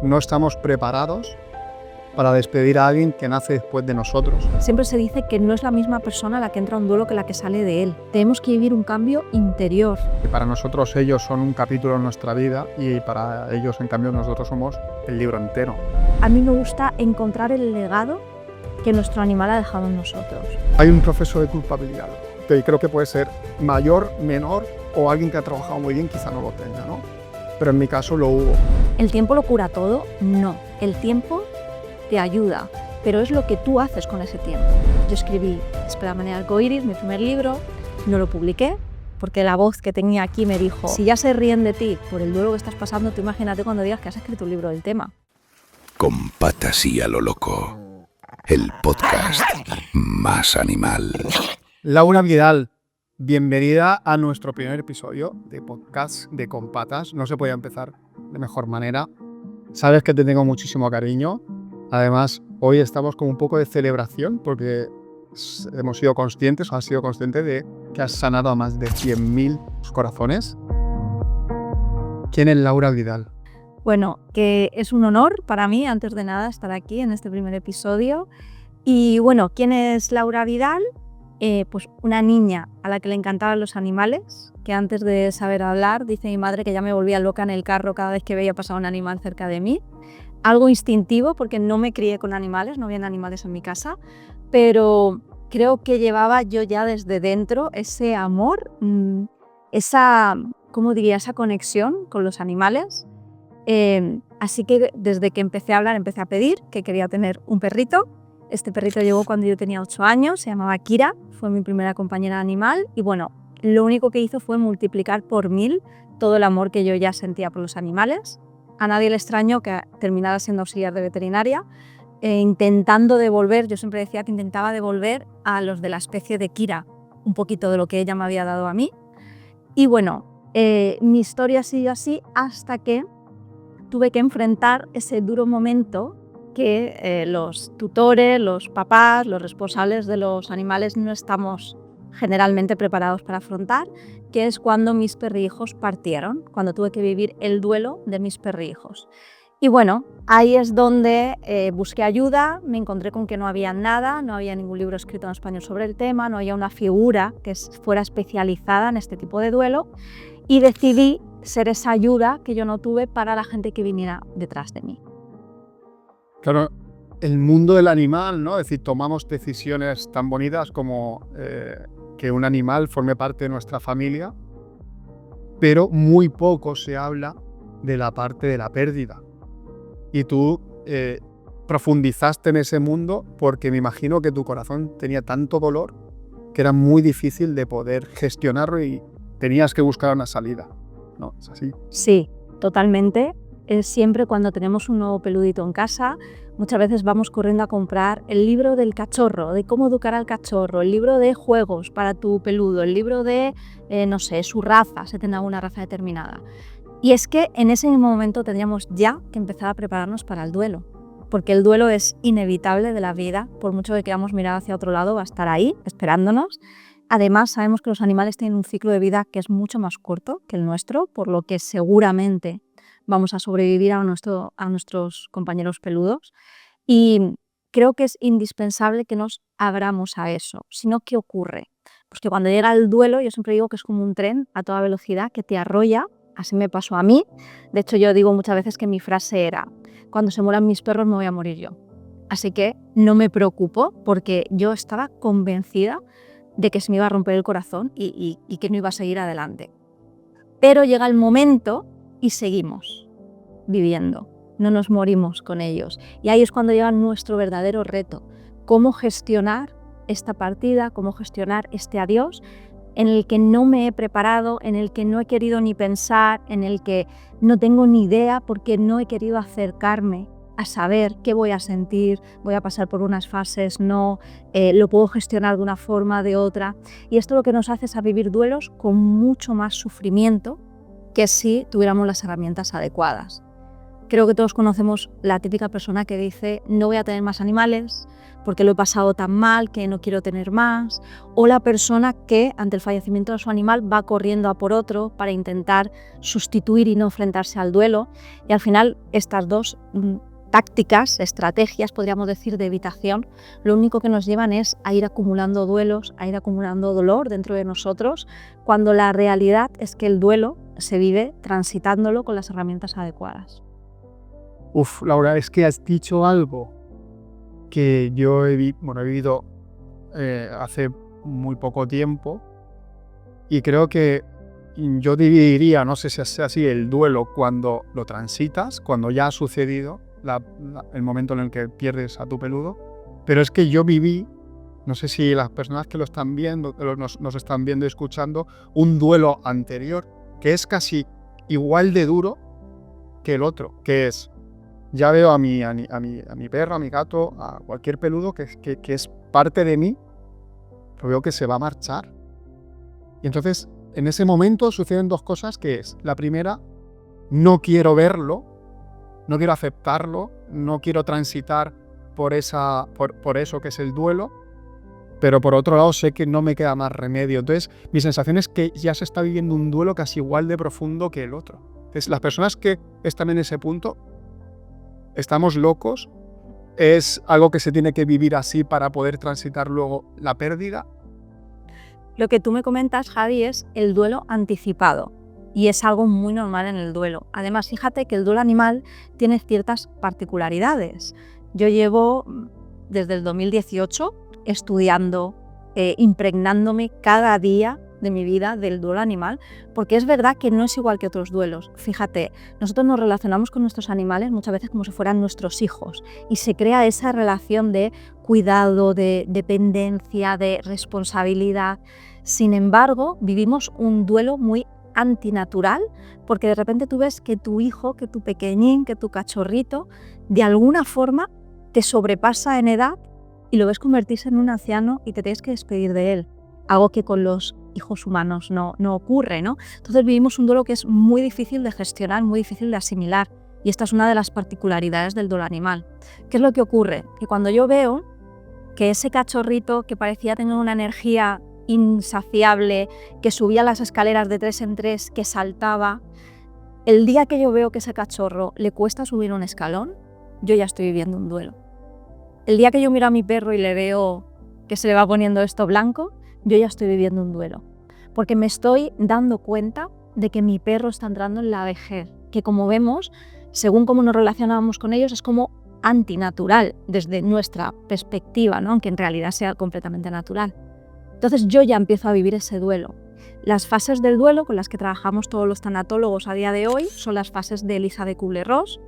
no estamos preparados para despedir a alguien que nace después de nosotros. Siempre se dice que no es la misma persona la que entra a un duelo que la que sale de él. Tenemos que vivir un cambio interior. Y para nosotros ellos son un capítulo en nuestra vida y para ellos, en cambio, nosotros somos el libro entero. A mí me gusta encontrar el legado que nuestro animal ha dejado en nosotros. Hay un proceso de culpabilidad que creo que puede ser mayor, menor o alguien que ha trabajado muy bien quizá no lo tenga, ¿no? Pero en mi caso lo hubo. ¿El tiempo lo cura todo? No. El tiempo te ayuda, pero es lo que tú haces con ese tiempo. Yo escribí Espérame en el arcoíris, mi primer libro, no lo publiqué porque la voz que tenía aquí me dijo: si ya se ríen de ti por el duelo que estás pasando, tú imagínate cuando digas que has escrito un libro del tema. Con patas y a lo loco, el podcast más animal. Laura Vidal, bienvenida a nuestro primer episodio de podcast de Con Patas. No se podía empezar de mejor manera. Sabes que te tengo muchísimo cariño. Además, hoy estamos con un poco de celebración porque hemos sido conscientes, o has sido consciente de que has sanado a más de 100.000 corazones. ¿Quién es Laura Vidal? Bueno, que es un honor para mí, antes de nada, estar aquí en este primer episodio. Y bueno, ¿quién es Laura Vidal? Pues una niña a la que le encantaban los animales, que antes de saber hablar, dice mi madre que ya me volvía loca en el carro cada vez que veía pasar un animal cerca de mí. Algo instintivo, porque no me crié con animales, no habían animales en mi casa, pero creo que llevaba yo ya desde dentro ese amor, esa conexión con los animales. Así que desde que empecé a hablar, empecé a pedir que quería tener un perrito. Este perrito llegó cuando yo tenía 8 años, se llamaba Kira, fue mi primera compañera animal y bueno, lo único que hizo fue multiplicar por 1000 todo el amor que yo ya sentía por los animales. A nadie le extrañó que terminara siendo auxiliar de veterinaria, intentando devolver, yo siempre decía que intentaba devolver a los de la especie de Kira un poquito de lo que ella me había dado a mí. Y bueno, mi historia siguió así hasta que tuve que enfrentar ese duro momento que los tutores, los papás, los responsables de los animales no estamos generalmente preparados para afrontar, que es cuando mis perrijos partieron, cuando tuve que vivir el duelo de mis perrijos. Y bueno, ahí es donde busqué ayuda, me encontré con que no había nada, no había ningún libro escrito en español sobre el tema, no había una figura que fuera especializada en este tipo de duelo y decidí ser esa ayuda que yo no tuve para la gente que viniera detrás de mí. Claro, el mundo del animal, ¿no? Es decir, tomamos decisiones tan bonitas como que un animal forme parte de nuestra familia, pero muy poco se habla de la parte de la pérdida. Y tú profundizaste en ese mundo porque me imagino que tu corazón tenía tanto dolor que era muy difícil de poder gestionarlo y tenías que buscar una salida, ¿no? ¿Es así? Sí, totalmente. Siempre cuando tenemos un nuevo peludito en casa, muchas veces vamos corriendo a comprar el libro del cachorro, de cómo educar al cachorro, el libro de juegos para tu peludo, el libro de, no sé, su raza, si tendrá una raza determinada. Y es que en ese mismo momento tendríamos ya que empezar a prepararnos para el duelo, porque el duelo es inevitable de la vida, por mucho que queramos mirar hacia otro lado, va a estar ahí, esperándonos. Además, sabemos que los animales tienen un ciclo de vida que es mucho más corto que el nuestro, por lo que seguramente vamos a sobrevivir a nuestros compañeros peludos. Y creo que es indispensable que nos abramos a eso. Si no, ¿qué ocurre? Pues que cuando llega el duelo, yo siempre digo que es como un tren a toda velocidad que te arrolla. Así me pasó a mí. De hecho, yo digo muchas veces que mi frase era: cuando se mueran mis perros me voy a morir yo. Así que no me preocupo porque yo estaba convencida de que se me iba a romper el corazón y que no iba a seguir adelante. Pero llega el momento y seguimos viviendo, no nos morimos con ellos. Y ahí es cuando llega nuestro verdadero reto: cómo gestionar esta partida, cómo gestionar este adiós en el que no me he preparado, en el que no he querido ni pensar, en el que no tengo ni idea porque no he querido acercarme a saber qué voy a sentir, voy a pasar por unas fases, no, lo puedo gestionar de una forma, de otra. Y esto lo que nos hace es a vivir duelos con mucho más sufrimiento que si tuviéramos las herramientas adecuadas. Creo que todos conocemos la típica persona que dice no voy a tener más animales porque lo he pasado tan mal que no quiero tener más, o la persona que ante el fallecimiento de su animal va corriendo a por otro para intentar sustituir y no enfrentarse al duelo, y al final estas dos tácticas, estrategias, podríamos decir, de evitación, lo único que nos llevan es a ir acumulando duelos, a ir acumulando dolor dentro de nosotros, cuando la realidad es que el duelo se vive transitándolo con las herramientas adecuadas. Uf, Laura, es que has dicho algo que yo he vivido hace muy poco tiempo, y creo que yo dividiría, no sé si es así, el duelo cuando lo transitas, cuando ya ha sucedido el momento en el que pierdes a tu peludo, pero es que yo viví, no sé si las personas que lo están viendo, nos están viendo y escuchando, un duelo anterior que es casi igual de duro que el otro, que es, ya veo a mi perro, a mi gato, a cualquier peludo que es parte de mí, lo veo que se va a marchar. Y entonces, en ese momento suceden dos cosas, que es, la primera, no quiero verlo, no quiero aceptarlo, no quiero transitar por eso que es el duelo, pero por otro lado sé que no me queda más remedio. Entonces, mi sensación es que ya se está viviendo un duelo casi igual de profundo que el otro. Entonces, las personas que están en ese punto, estamos locos, es algo que se tiene que vivir así para poder transitar luego la pérdida. Lo que tú me comentas, Javi, es el duelo anticipado, y es algo muy normal en el duelo. Además, fíjate que el duelo animal tiene ciertas particularidades. Yo llevo desde el 2018 estudiando, impregnándome cada día de mi vida del duelo animal, porque es verdad que no es igual que otros duelos. Fíjate, nosotros nos relacionamos con nuestros animales muchas veces como si fueran nuestros hijos, y se crea esa relación de cuidado, de dependencia, de responsabilidad. Sin embargo, vivimos un duelo muy antinatural, porque de repente tú ves que tu hijo, que tu pequeñín, que tu cachorrito, de alguna forma te sobrepasa en edad y lo ves convertirse en un anciano y te tienes que despedir de él. Algo que con los hijos humanos no ocurre, ¿no? Entonces vivimos un duelo que es muy difícil de gestionar, muy difícil de asimilar, y esta es una de las particularidades del duelo animal. ¿Qué es lo que ocurre? Que cuando yo veo que ese cachorrito que parecía tener una energía insaciable, que subía las escaleras de 3 en 3, que saltaba, el día que yo veo que ese cachorro le cuesta subir un escalón, yo ya estoy viviendo un duelo. El día que yo miro a mi perro y le veo que se le va poniendo esto blanco, yo ya estoy viviendo un duelo, porque me estoy dando cuenta de que mi perro está entrando en la vejez, que como vemos, según cómo nos relacionamos con ellos, es como antinatural desde nuestra perspectiva, ¿no? Aunque en realidad sea completamente natural. Entonces yo ya empiezo a vivir ese duelo. Las fases del duelo con las que trabajamos todos los tanatólogos a día de hoy son las fases de Elisa de Kubler-Ross.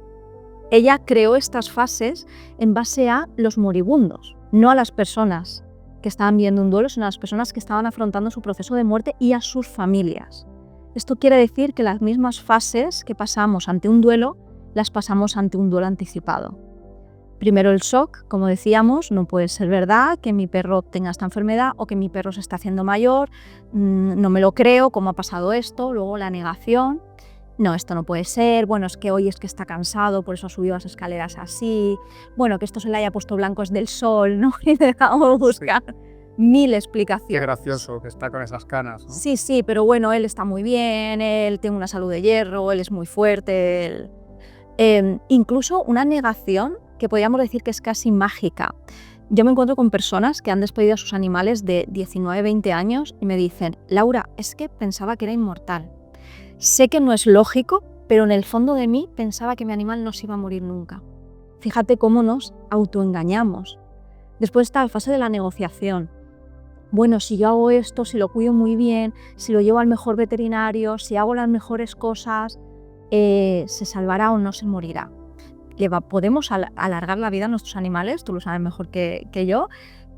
Ella creó estas fases en base a los moribundos, no a las personas que estaban viviendo un duelo, sino a las personas que estaban afrontando su proceso de muerte y a sus familias. Esto quiere decir que las mismas fases que pasamos ante un duelo, las pasamos ante un duelo anticipado. Primero el shock, como decíamos, no puede ser verdad que mi perro tenga esta enfermedad o que mi perro se está haciendo mayor, no me lo creo, ¿cómo ha pasado esto? Luego la negación, no, esto no puede ser, bueno, es que hoy es que está cansado, por eso ha subido las escaleras así, bueno, que esto se le haya puesto blanco es del sol, ¿no? Y dejamos buscar mil explicaciones. Qué gracioso que está con esas canas, ¿no? Sí, pero bueno, él está muy bien, él tiene una salud de hierro, él es muy fuerte, incluso una negación que podríamos decir que es casi mágica. Yo me encuentro con personas que han despedido a sus animales de 19, 20 años y me dicen, Laura, es que pensaba que era inmortal. Sé que no es lógico, pero en el fondo de mí pensaba que mi animal no se iba a morir nunca. Fíjate cómo nos autoengañamos. Después está la fase de la negociación. Bueno, si yo hago esto, si lo cuido muy bien, si lo llevo al mejor veterinario, si hago las mejores cosas, ¿se salvará o no se morirá? Podemos alargar la vida a nuestros animales, tú lo sabes mejor que yo,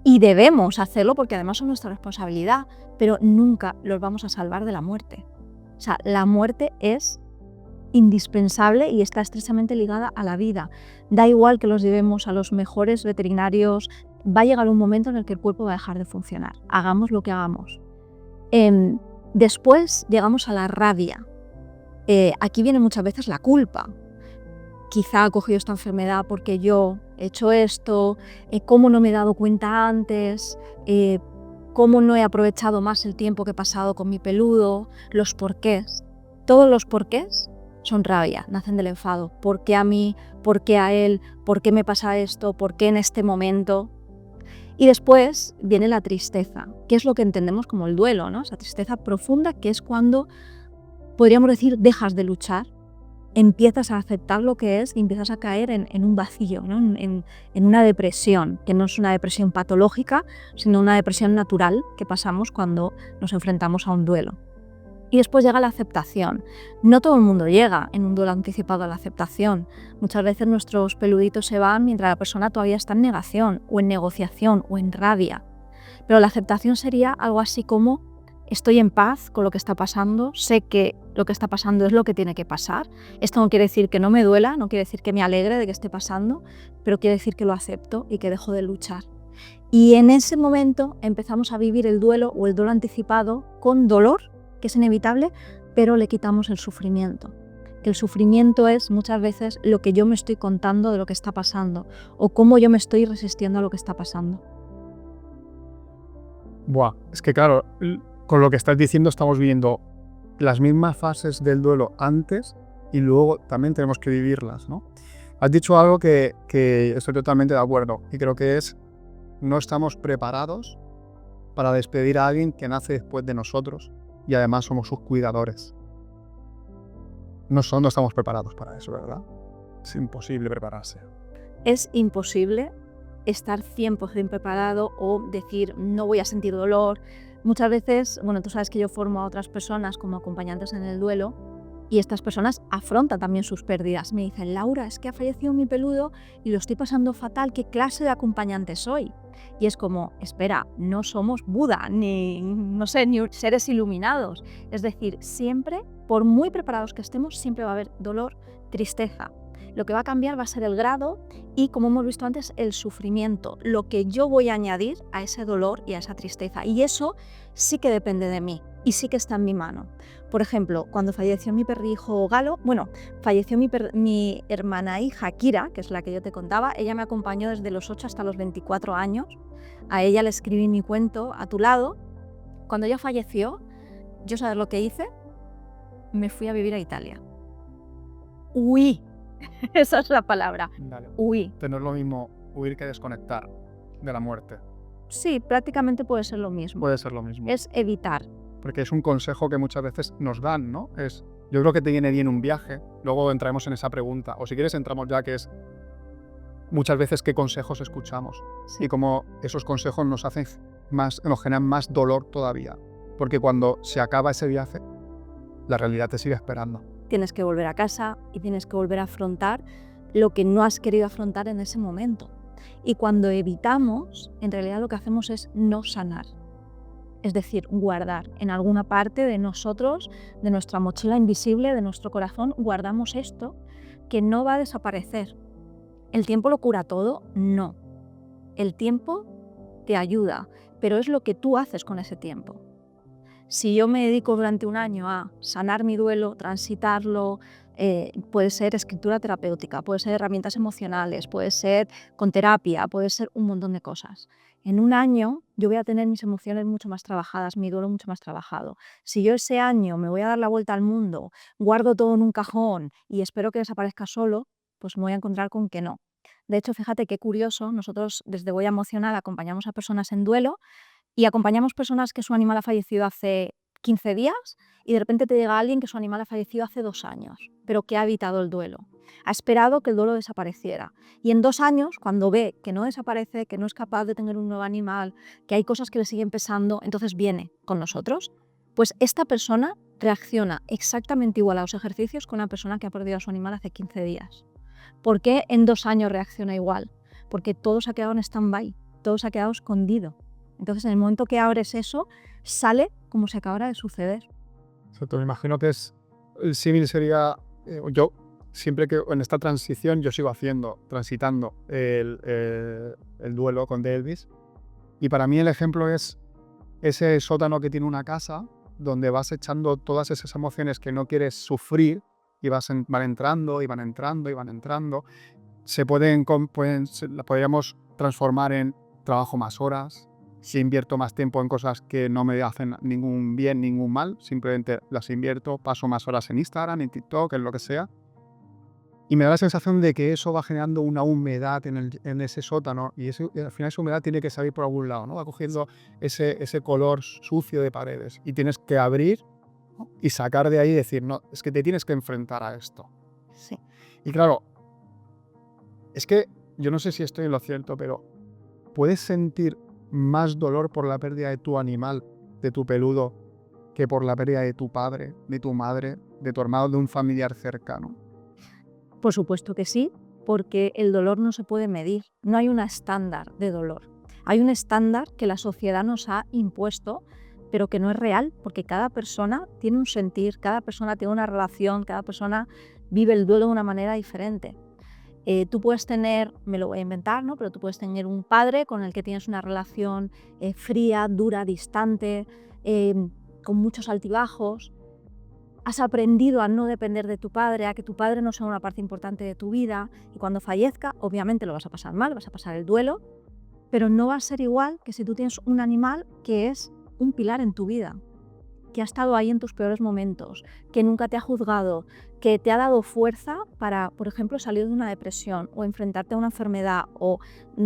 y debemos hacerlo porque además es nuestra responsabilidad, pero nunca los vamos a salvar de la muerte. O sea, la muerte es indispensable y está estrechamente ligada a la vida. Da igual que los llevemos a los mejores veterinarios, va a llegar un momento en el que el cuerpo va a dejar de funcionar, hagamos lo que hagamos. Después llegamos a la rabia. Aquí viene muchas veces la culpa. quizá ha cogido esta enfermedad porque yo he hecho esto, cómo no me he dado cuenta antes, cómo no he aprovechado más el tiempo que he pasado con mi peludo, los porqués. Todos los porqués son rabia, nacen del enfado. ¿Por qué a mí? ¿Por qué a él? ¿Por qué me pasa esto? ¿Por qué en este momento? Y después viene la tristeza, que es lo que entendemos como el duelo, ¿no? Esa tristeza profunda, que es cuando, podríamos decir, dejas de luchar, empiezas a aceptar lo que es y empiezas a caer en un vacío, ¿no? en una depresión, que no es una depresión patológica, sino una depresión natural que pasamos cuando nos enfrentamos a un duelo. Y después llega la aceptación. No todo el mundo llega en un duelo anticipado a la aceptación. Muchas veces nuestros peluditos se van mientras la persona todavía está en negación, o en negociación, o en rabia. Pero la aceptación sería algo así como: estoy en paz con lo que está pasando, sé que lo que está pasando es lo que tiene que pasar. Esto no quiere decir que no me duela, no quiere decir que me alegre de que esté pasando, pero quiere decir que lo acepto y que dejo de luchar. Y en ese momento empezamos a vivir el duelo o el duelo anticipado con dolor, que es inevitable, pero le quitamos el sufrimiento. Que el sufrimiento es muchas veces lo que yo me estoy contando de lo que está pasando, o cómo yo me estoy resistiendo a lo que está pasando. Buah, es que claro, con lo que estás diciendo estamos viviendo las mismas fases del duelo antes y luego también tenemos que vivirlas, ¿no? Has dicho algo que estoy totalmente de acuerdo y creo que es: no estamos preparados para despedir a alguien que nace después de nosotros y además somos sus cuidadores. No estamos preparados para eso, ¿verdad? Es imposible prepararse. Es imposible estar 100% preparado o decir no voy a sentir dolor. Muchas veces, bueno, tú sabes que yo formo a otras personas como acompañantes en el duelo y estas personas afrontan también sus pérdidas. Me dicen: Laura, es que ha fallecido mi peludo y lo estoy pasando fatal, ¿qué clase de acompañante soy? Y es como: espera, no somos Buda, ni seres iluminados. Es decir, siempre, por muy preparados que estemos, siempre va a haber dolor, tristeza. Lo que va a cambiar va a ser el grado y, como hemos visto antes, el sufrimiento, lo que yo voy a añadir a ese dolor y a esa tristeza. Y eso sí que depende de mí y sí que está en mi mano. Por ejemplo, cuando falleció mi perrijo Galo, falleció mi hermana hija Kira, que es la que yo te contaba. Ella me acompañó desde los 8 hasta los 24 años. A ella le escribí mi cuento A tu lado. Cuando ella falleció, ¿yo sabes lo que hice? Me fui a vivir a Italia. Huí. Esa es la palabra. Dale. Huí. No es lo mismo huir que desconectar de la muerte. Sí, prácticamente puede ser lo mismo. Puede ser lo mismo. Es evitar. Porque es un consejo que muchas veces nos dan, ¿no? Yo creo que te viene bien un viaje, luego entraremos en esa pregunta, o si quieres entramos ya, que es muchas veces qué consejos escuchamos, Sí. y cómo esos consejos nos generan más dolor todavía, porque cuando se acaba ese viaje, la realidad te sigue esperando. Tienes que volver a casa y tienes que volver a afrontar lo que no has querido afrontar en ese momento. Y cuando evitamos, en realidad lo que hacemos es no sanar. Es decir, guardar en alguna parte de nosotros, de nuestra mochila invisible, de nuestro corazón, guardamos esto que no va a desaparecer. ¿El tiempo lo cura todo? No. El tiempo te ayuda, pero es lo que tú haces con ese tiempo. Si yo me dedico durante un año a sanar mi duelo, transitarlo, puede ser escritura terapéutica, puede ser herramientas emocionales, puede ser con terapia, puede ser un montón de cosas. En un año yo voy a tener mis emociones mucho más trabajadas, mi duelo mucho más trabajado. Si yo ese año me voy a dar la vuelta al mundo, guardo todo en un cajón y espero que desaparezca solo, pues me voy a encontrar con que no. De hecho, fíjate qué curioso, nosotros desde Huella Emocional acompañamos a personas en duelo y acompañamos personas que su animal ha fallecido hace 15 días y de repente te llega alguien que su animal ha fallecido hace 2 años, pero que ha evitado el duelo. Ha esperado que el duelo desapareciera. Y en 2 años, cuando ve que no desaparece, que no es capaz de tener un nuevo animal, que hay cosas que le siguen pesando, entonces viene con nosotros. Pues esta persona reacciona exactamente igual a los ejercicios que una persona que ha perdido a su animal hace 15 días. ¿Por qué en 2 años reacciona igual? Porque todo se ha quedado en stand-by, todo se ha quedado escondido. Entonces, en el momento que abres eso, sale como se acabara de suceder. Exacto, me imagino que el símil sería, yo siempre que en esta transición yo sigo transitando el duelo con Elvis, y para mí el ejemplo es ese sótano que tiene una casa donde vas echando todas esas emociones que no quieres sufrir y van entrando y van entrando y van entrando. La podríamos transformar en trabajo más horas. Si invierto más tiempo en cosas que no me hacen ningún bien, ningún mal, simplemente las invierto, paso más horas en Instagram, en TikTok, en lo que sea. Y me da la sensación de que eso va generando una humedad en ese sótano y al final esa humedad tiene que salir por algún lado, ¿no? Va cogiendo ese color sucio de paredes y tienes que abrir, ¿no? Y sacar de ahí y decir, no, es que te tienes que enfrentar a esto. Sí. Y claro, es que yo no sé si estoy en lo cierto, pero puedes sentir más dolor por la pérdida de tu animal, de tu peludo, que por la pérdida de tu padre, de tu madre, de tu hermano, de un familiar cercano. Por supuesto que sí, porque el dolor no se puede medir. No hay un estándar de dolor. Hay un estándar que la sociedad nos ha impuesto, pero que no es real, porque cada persona tiene un sentir, cada persona tiene una relación, cada persona vive el duelo de una manera diferente. Tú puedes tener, me lo voy a inventar, ¿no? Pero tú puedes tener un padre con el que tienes una relación fría, dura, distante, con muchos altibajos. Has aprendido a no depender de tu padre, a que tu padre no sea una parte importante de tu vida, y cuando fallezca, obviamente lo vas a pasar mal, vas a pasar el duelo, pero no va a ser igual que si tú tienes un animal que es un pilar en tu vida, que ha estado ahí en tus peores momentos, que nunca te ha juzgado, que te ha dado fuerza para, por ejemplo, salir de una depresión o enfrentarte a una enfermedad o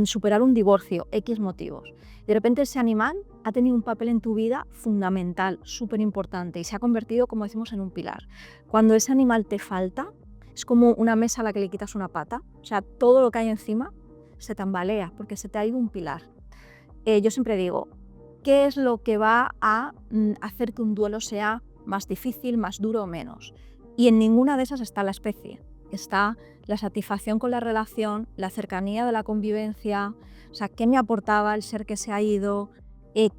superar un divorcio, X motivos. De repente ese animal ha tenido un papel en tu vida fundamental, súper importante, y se ha convertido, como decimos, en un pilar. Cuando ese animal te falta, es como una mesa a la que le quitas una pata, o sea, todo lo que hay encima se tambalea porque se te ha ido un pilar. Yo siempre digo, ¿qué es lo que va a hacer que un duelo sea más difícil, más duro o menos? Y en ninguna de esas está la especie. Está la satisfacción con la relación, la cercanía de la convivencia, o sea, qué me aportaba el ser que se ha ido,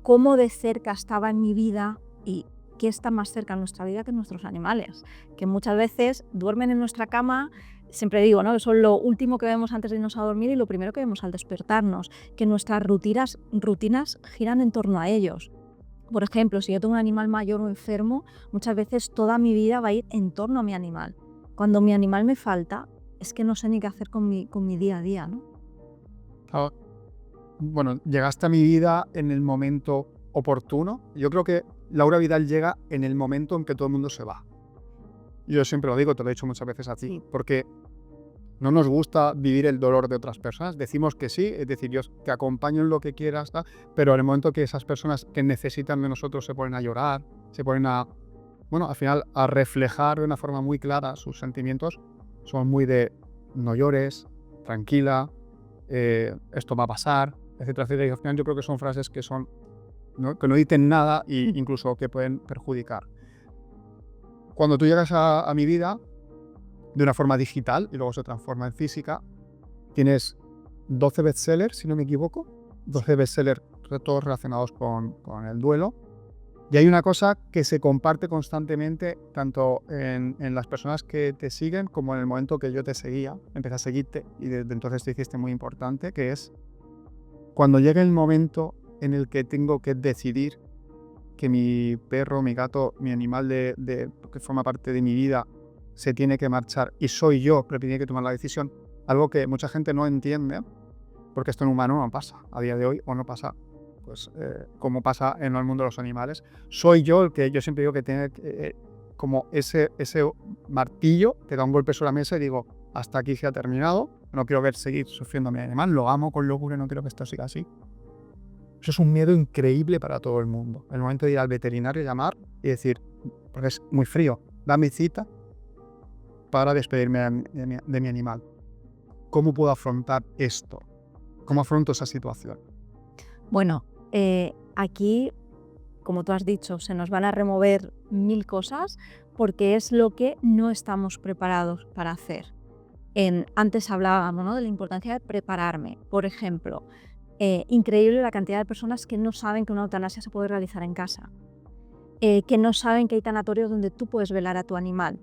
cómo de cerca estaba en mi vida y qué está más cerca en nuestra vida que nuestros animales, que muchas veces duermen en nuestra cama. Siempre digo, ¿no? Eso es lo último que vemos antes de irnos a dormir y lo primero que vemos al despertarnos, que nuestras rutinas giran en torno a ellos. Por ejemplo, si yo tengo un animal mayor o enfermo, muchas veces toda mi vida va a ir en torno a mi animal. Cuando mi animal me falta, es que no sé ni qué hacer con mi día a día, ¿no? Claro. Bueno, llegaste a mi vida en el momento oportuno. Yo creo que Laura Vidal llega en el momento en que todo el mundo se va. Yo siempre lo digo, te lo he dicho muchas veces a ti, Sí. porque no nos gusta vivir el dolor de otras personas. Decimos que sí, es decir, yo te acompaño en lo que quieras, pero en el momento que esas personas que necesitan de nosotros se ponen a llorar, se ponen a, bueno, al final a reflejar de una forma muy clara sus sentimientos, son muy de no llores, tranquila, esto va a pasar, etcétera, etcétera. Y al final yo creo que son frases que son, ¿no? Que no dicen nada e incluso que pueden perjudicar. Cuando tú llegas a mi vida de una forma digital y luego se transforma en física, tienes 12 bestsellers, si no me equivoco, 12 bestsellers todos relacionados con el duelo. Y hay una cosa que se comparte constantemente tanto en las personas que te siguen como en el momento que yo te seguía, empecé a seguirte y desde entonces te hiciste muy importante, que es cuando llegue el momento en el que tengo que decidir que mi perro, mi gato, mi animal que forma parte de mi vida se tiene que marchar y soy yo el que tiene que tomar la decisión, algo que mucha gente no entiende, porque esto en humano no pasa a día de hoy o no pasa pues como pasa en el mundo de los animales. Soy yo el que yo siempre digo que tiene como ese martillo que da un golpe sobre la mesa y digo, hasta aquí se ha terminado, no quiero ver seguir sufriendo a mi animal, lo amo con locura y no quiero que esto siga así. Eso es un miedo increíble para todo el mundo. El momento de ir al veterinario, llamar y decir, porque es muy frío, dame cita para despedirme de mi animal. ¿Cómo puedo afrontar esto? ¿Cómo afronto esa situación? Bueno, aquí, como tú has dicho, se nos van a remover 1000 cosas porque es lo que no estamos preparados para hacer. Antes hablábamos, ¿no?, de la importancia de prepararme. Por ejemplo, increíble la cantidad de personas que no saben que una eutanasia se puede realizar en casa, que no saben que hay tanatorios donde tú puedes velar a tu animal.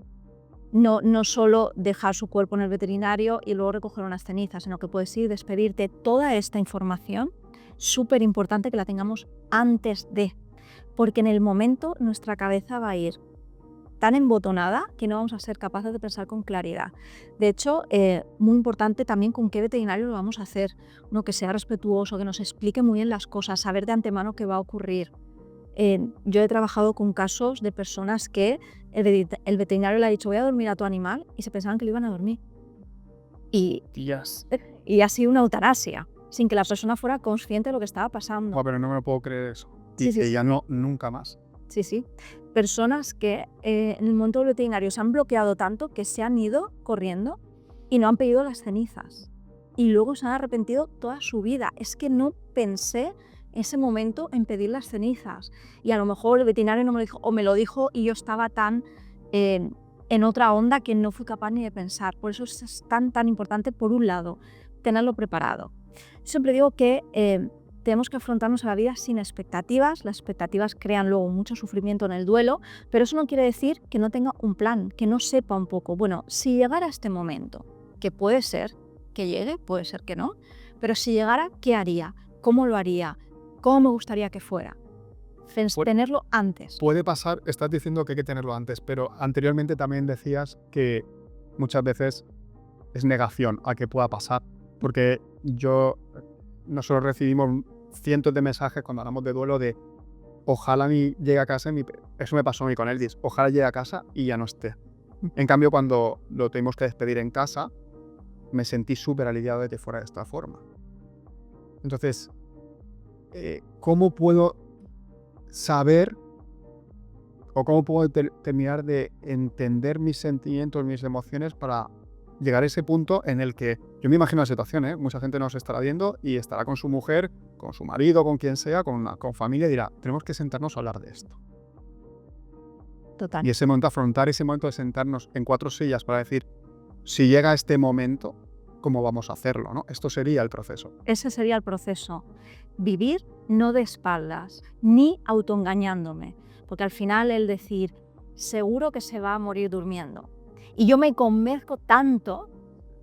No solo dejar su cuerpo en el veterinario y luego recoger unas cenizas, sino que puedes ir, despedirte. Toda esta información, súper importante que la tengamos antes de, porque en el momento nuestra cabeza va a ir tan embotonada que no vamos a ser capaces de pensar con claridad. De hecho, muy importante también con qué veterinario lo vamos a hacer. Uno que sea respetuoso, que nos explique muy bien las cosas, saber de antemano qué va a ocurrir. Yo he trabajado con casos de personas que el veterinario le ha dicho voy a dormir a tu animal y se pensaban que lo iban a dormir. Y ha sido una eutanasia, sin que la persona fuera consciente de lo que estaba pasando. Pero no me lo puedo creer eso. Sí, Y sí, que sí. ya no, nunca más. Sí. Personas que en el momento del veterinario se han bloqueado tanto que se han ido corriendo y no han pedido las cenizas. Y luego se han arrepentido toda su vida. Es que no pensé ese momento en pedir las cenizas. Y a lo mejor el veterinario no me lo dijo, o me lo dijo y yo estaba tan en otra onda que no fui capaz ni de pensar. Por eso es tan importante, por un lado, tenerlo preparado. Siempre digo que tenemos que afrontarnos a la vida sin expectativas. Las expectativas crean luego mucho sufrimiento en el duelo, pero eso no quiere decir que no tenga un plan, que no sepa un poco. Bueno, si llegara este momento, que puede ser que llegue, puede ser que no, pero si llegara, ¿qué haría? ¿Cómo lo haría? ¿Cómo me gustaría que fuera? Tenerlo antes. Puede pasar, estás diciendo que hay que tenerlo antes, pero anteriormente también decías que muchas veces es negación a que pueda pasar, porque nosotros recibimos cientos de mensajes cuando hablamos de duelo de ojalá llegue a casa, eso me pasó a mí con Elvis, ojalá llegue a casa y ya no esté. En cambio, cuando lo tuvimos que despedir en casa, me sentí súper aliviado de que fuera de esta forma. Entonces, ¿cómo puedo saber o cómo puedo terminar de entender mis sentimientos, mis emociones para llegar a ese punto en el que yo me imagino la situación, mucha gente nos estará viendo y estará con su mujer, con su marido, con quien sea, con familia y dirá, tenemos que sentarnos a hablar de esto. Total. Y ese momento, afrontar ese momento de sentarnos en 4 sillas para decir, si llega este momento, ¿cómo vamos a hacerlo? ¿No? Esto sería el proceso. Ese sería el proceso. Vivir no de espaldas, ni autoengañándome. Porque al final el decir, seguro que se va a morir durmiendo. Y yo me convenzco tanto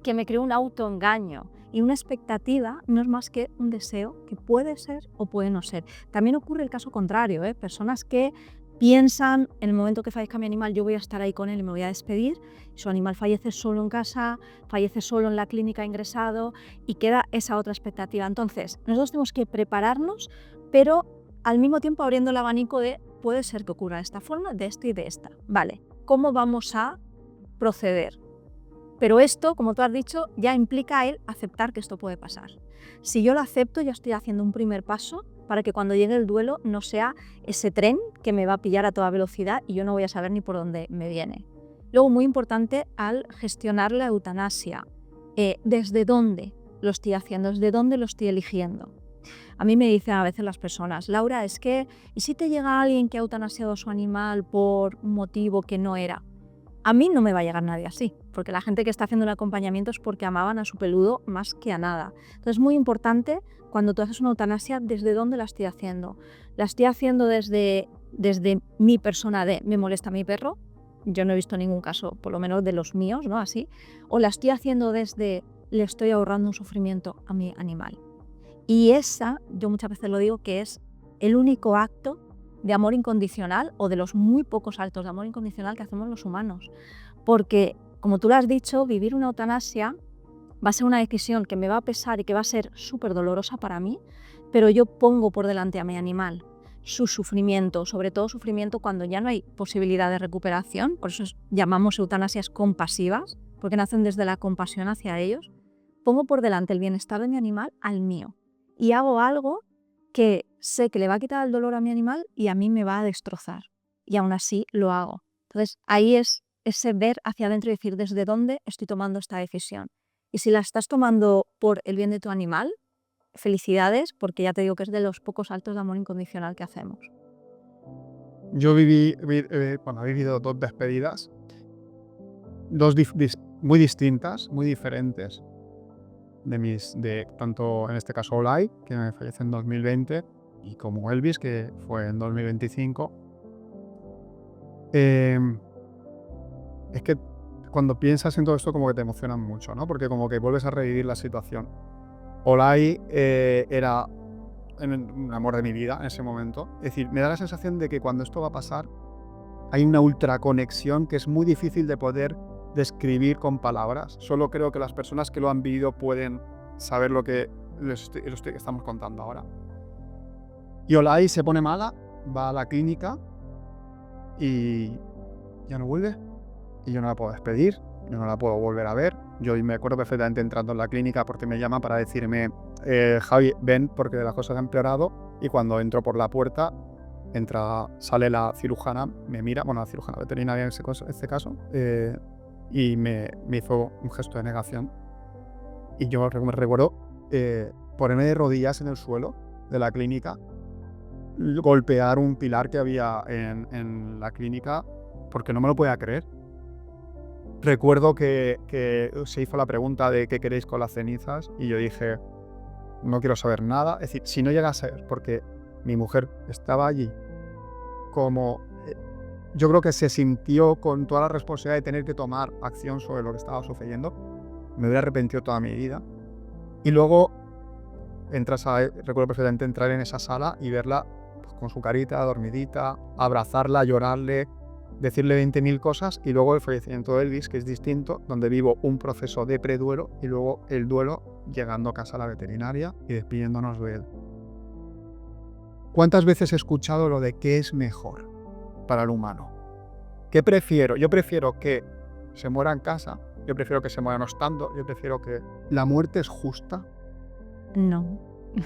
que me creo un autoengaño. Y una expectativa no es más que un deseo que puede ser o puede no ser. También ocurre el caso contrario, personas que piensan, en el momento que fallezca mi animal, yo voy a estar ahí con él y me voy a despedir. Su animal fallece solo en casa, fallece solo en la clínica ingresado y queda esa otra expectativa. Entonces, nosotros tenemos que prepararnos, pero al mismo tiempo abriendo el abanico de puede ser que ocurra de esta forma, de esta y de esta. Vale, ¿cómo vamos a proceder? Pero esto, como tú has dicho, ya implica el aceptar que esto puede pasar. Si yo lo acepto, ya estoy haciendo un primer paso para que cuando llegue el duelo no sea ese tren que me va a pillar a toda velocidad y yo no voy a saber ni por dónde me viene. Luego, muy importante al gestionar la eutanasia, ¿desde dónde lo estoy haciendo? ¿Desde dónde lo estoy eligiendo? A mí me dicen a veces las personas, Laura, es que, ¿y si te llega alguien que ha eutanasiado a su animal por un motivo que no era? A mí no me va a llegar nadie así, porque la gente que está haciendo el acompañamiento es porque amaban a su peludo más que a nada. Entonces es muy importante cuando tú haces una eutanasia, ¿desde dónde la estoy haciendo? ¿La estoy haciendo desde mi persona de me molesta mi perro? Yo no he visto ningún caso, por lo menos de los míos, ¿no? Así. ¿O la estoy haciendo desde le estoy ahorrando un sufrimiento a mi animal? Y esa, yo muchas veces lo digo, que es el único acto de amor incondicional o de los muy pocos actos de amor incondicional que hacemos los humanos. Porque, como tú lo has dicho, vivir una eutanasia va a ser una decisión que me va a pesar y que va a ser súper dolorosa para mí, pero yo pongo por delante a mi animal su sufrimiento, sobre todo sufrimiento cuando ya no hay posibilidad de recuperación, por eso llamamos eutanasias compasivas, porque nacen desde la compasión hacia ellos. Pongo por delante el bienestar de mi animal al mío y hago algo que sé que le va a quitar el dolor a mi animal y a mí me va a destrozar. Y aún así lo hago. Entonces ahí es ese ver hacia adentro y decir desde dónde estoy tomando esta decisión. Y si la estás tomando por el bien de tu animal, felicidades, porque ya te digo que es de los pocos actos de amor incondicional que hacemos. Yo he vivido 2 despedidas, 2 muy distintas, muy diferentes. De tanto en este caso Olay, que me fallece en 2020, y como Elvis, que fue en 2025. Es que cuando piensas en todo esto como que te emocionan mucho, ¿no? Porque como que vuelves a revivir la situación. Olay era un amor de mi vida en ese momento. Es decir, me da la sensación de que cuando esto va a pasar, hay una ultraconexión que es muy difícil de poder describir con palabras. Solo creo que las personas que lo han vivido pueden saber lo que estamos contando ahora. Y Olay se pone mala, va a la clínica y ya no vuelve. Y yo no la puedo despedir, yo no la puedo volver a ver. Yo me acuerdo perfectamente entrando en la clínica porque me llama para decirme Javi, ven porque las cosas han empeorado. Y cuando entro por la puerta, sale la cirujana, me mira, la cirujana veterinaria en este caso, y me hizo un gesto de negación. Y yo me recuerdo ponerme de rodillas en el suelo de la clínica, golpear un pilar que había en la clínica porque no me lo podía creer. Recuerdo que se hizo la pregunta de qué queréis con las cenizas y yo dije, no quiero saber nada. Es decir, si no llega a ser porque mi mujer estaba allí, como yo creo que se sintió con toda la responsabilidad de tener que tomar acción sobre lo que estaba sucediendo, me hubiera arrepentido toda mi vida. Y luego recuerdo perfectamente entrar en esa sala y verla pues, con su carita dormidita, abrazarla, llorarle, decirle 20.000 cosas, y luego el fallecimiento de Elvis, que es distinto, donde vivo un proceso de preduelo y luego el duelo llegando a casa a la veterinaria y despidiéndonos de él. ¿Cuántas veces he escuchado lo de qué es mejor para el humano? ¿Qué prefiero? Yo prefiero que se muera en casa, yo prefiero que se muera no estando, yo prefiero que... ¿La muerte es justa? No,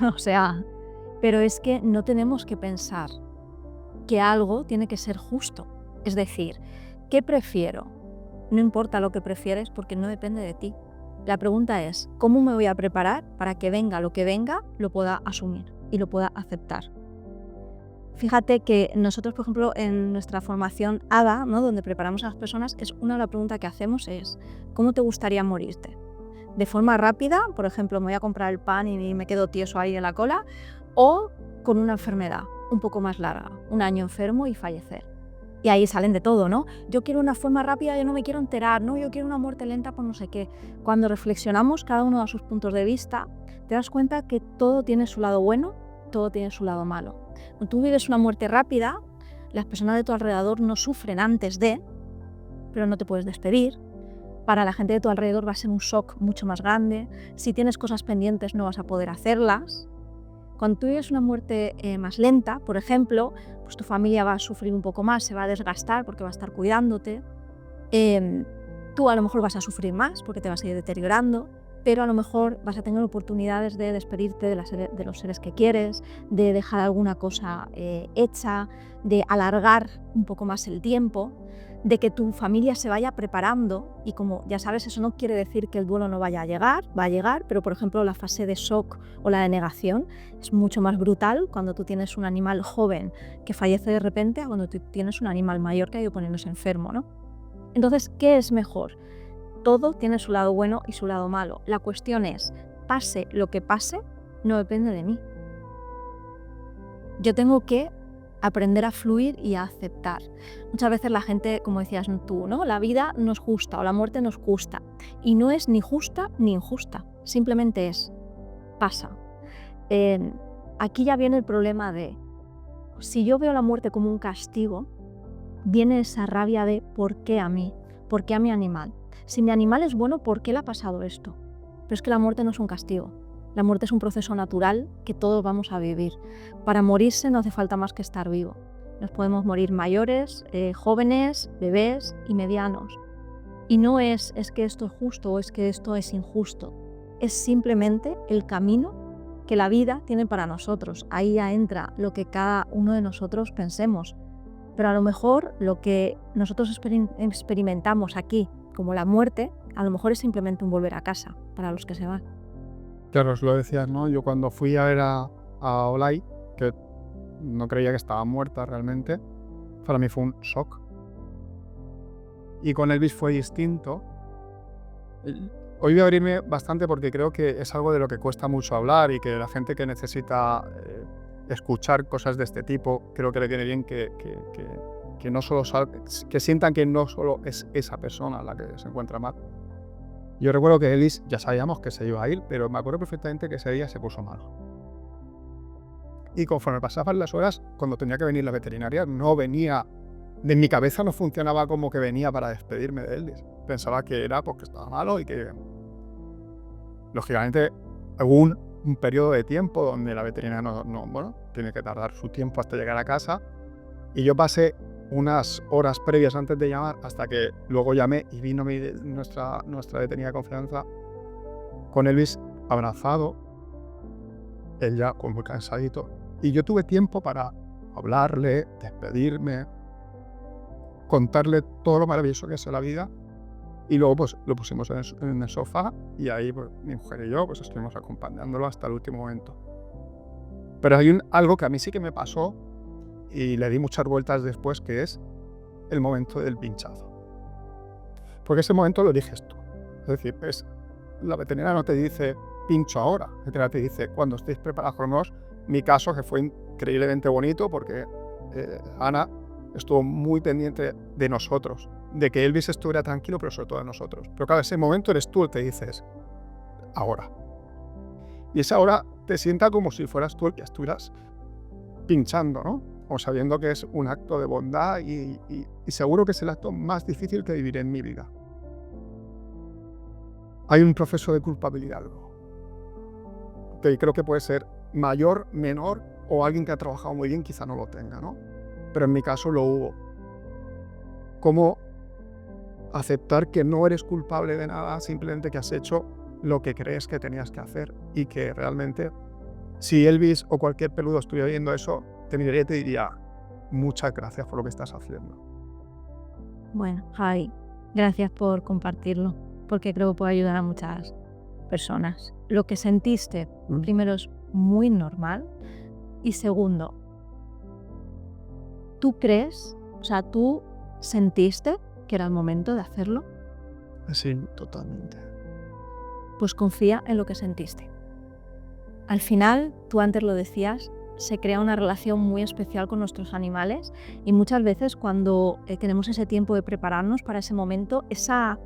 o sea, pero es que no tenemos que pensar que algo tiene que ser justo. Es decir, ¿qué prefiero? No importa lo que prefieres porque no depende de ti. La pregunta es, ¿cómo me voy a preparar para que venga lo que venga, lo pueda asumir y lo pueda aceptar? Fíjate que nosotros, por ejemplo, en nuestra formación ADA, ¿no? Donde preparamos a las personas, una de las preguntas que hacemos es, ¿cómo te gustaría morirte? De forma rápida, por ejemplo, me voy a comprar el pan y me quedo tieso ahí en la cola, o con una enfermedad un poco más larga, un año enfermo y fallecer. Y ahí salen de todo, ¿no? Yo quiero una forma rápida, yo no me quiero enterar, no, yo quiero una muerte lenta por no sé qué. Cuando reflexionamos cada uno a sus puntos de vista, te das cuenta que todo tiene su lado bueno, todo tiene su lado malo. Cuando tú vives una muerte rápida, las personas de tu alrededor no sufren antes de, pero no te puedes despedir. Para la gente de tu alrededor va a ser un shock mucho más grande. Si tienes cosas pendientes no vas a poder hacerlas. Cuando tú vives una muerte más lenta, por ejemplo, pues tu familia va a sufrir un poco más, se va a desgastar porque va a estar cuidándote. Tú a lo mejor vas a sufrir más porque te vas a ir deteriorando, pero a lo mejor vas a tener oportunidades de despedirte de los seres que quieres, de dejar alguna cosa hecha, de alargar un poco más el tiempo, de que tu familia se vaya preparando. Y como ya sabes, eso no quiere decir que el duelo no vaya a llegar, va a llegar, pero por ejemplo la fase de shock o la de negación es mucho más brutal cuando tú tienes un animal joven que fallece de repente a cuando tú tienes un animal mayor que ha ido poniéndose enfermo, ¿no? Entonces, ¿qué es mejor? Todo tiene su lado bueno y su lado malo. La cuestión es, pase lo que pase, no depende de mí. Yo tengo que aprender a fluir y a aceptar. Muchas veces la gente, como decías tú, ¿no? La vida no es justa o la muerte no es justa. Y no es ni justa ni injusta. Simplemente es. Pasa. Aquí ya viene el problema de, si yo veo la muerte como un castigo, viene esa rabia de ¿por qué a mí? ¿Por qué a mi animal? Si mi animal es bueno, ¿por qué le ha pasado esto? Pero es que la muerte no es un castigo. La muerte es un proceso natural que todos vamos a vivir. Para morirse no hace falta más que estar vivo. Nos podemos morir mayores, jóvenes, bebés y medianos. Y no es que esto es justo o es que esto es injusto. Es simplemente el camino que la vida tiene para nosotros. Ahí ya entra lo que cada uno de nosotros pensemos. Pero a lo mejor lo que nosotros experimentamos aquí como la muerte, a lo mejor es simplemente un volver a casa para los que se van. Claro, os lo decías, ¿no? Yo cuando fui a ver a Olay, que no creía que estaba muerta realmente, para mí fue un shock. Y con Elvis fue distinto. Hoy voy a abrirme bastante porque creo que es algo de lo que cuesta mucho hablar y que la gente que necesita escuchar cosas de este tipo, creo que le viene bien que no solo que sientan que no solo es esa persona la que se encuentra mal. Yo recuerdo que Elvis ya sabíamos que se iba a ir, pero me acuerdo perfectamente que ese día se puso malo. Y conforme pasaban las horas, cuando tenía que venir la veterinaria, no venía de mi cabeza no funcionaba como que venía para despedirme de Elvis. Pensaba que era porque estaba malo y que, lógicamente, hubo un periodo de tiempo donde la veterinaria tiene que tardar su tiempo hasta llegar a casa. Y yo pasé unas horas previas antes de llamar hasta que luego llamé y vino nuestra veterinaria de confianza con Elvis abrazado, él ya muy cansadito. Y yo tuve tiempo para hablarle, despedirme, contarle todo lo maravilloso que es la vida. Y luego pues lo pusimos en el sofá y ahí pues, mi mujer y yo pues estuvimos acompañándolo hasta el último momento. Pero hay algo que a mí sí que me pasó y le di muchas vueltas después, que es el momento del pinchazo. Porque ese momento lo eliges tú. Es decir, la veterinaria no te dice pincho ahora, la veterinaria te dice cuando estéis preparados con nosotros. Mi caso, que fue increíblemente bonito porque Ana estuvo muy pendiente de nosotros, de que Elvis estuviera tranquilo, pero sobre todo de nosotros. Pero claro, ese momento eres tú el que dices, ahora. Y esa hora te sienta como si fueras tú el que estuvieras pinchando, ¿no? O sabiendo que es un acto de bondad y seguro que es el acto más difícil que viviré en mi vida. Hay un proceso de culpabilidad, que creo que puede ser mayor, menor, o alguien que ha trabajado muy bien quizá no lo tenga, ¿no? Pero en mi caso lo hubo. ¿Cómo aceptar que no eres culpable de nada, simplemente que has hecho lo que crees que tenías que hacer y que realmente, si Elvis o cualquier peludo estuviera viendo eso, te miraría y te diría, muchas gracias por lo que estás haciendo. Bueno, Javi, gracias por compartirlo, porque creo que puede ayudar a muchas personas. Lo que sentiste, primero, es muy normal, y segundo, ¿tú crees, tú sentiste que era el momento de hacerlo? Sí, totalmente. Pues confía en lo que sentiste. Al final, tú antes lo decías, se crea una relación muy especial con nuestros animales y muchas veces cuando tenemos ese tiempo de prepararnos para ese momento, esa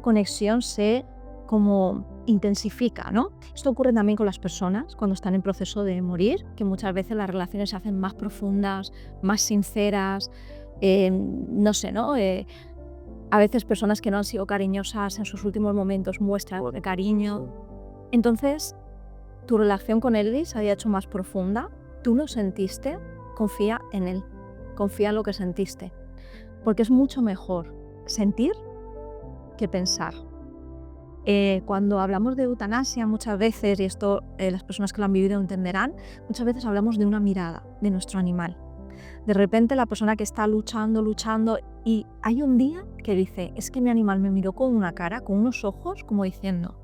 conexión se como intensifica, ¿no? Esto ocurre también con las personas cuando están en proceso de morir, que muchas veces las relaciones se hacen más profundas, más sinceras, no sé, ¿no? A veces personas que no han sido cariñosas en sus últimos momentos muestran cariño. Entonces, tu relación con Elvis había hecho más profunda, tú lo sentiste, confía en él, confía en lo que sentiste, porque es mucho mejor sentir que pensar. Cuando hablamos de eutanasia muchas veces, y esto las personas que lo han vivido entenderán, muchas veces hablamos de una mirada de nuestro animal. De repente la persona que está luchando y hay un día que dice, es que mi animal me miró con una cara, con unos ojos, como diciendo,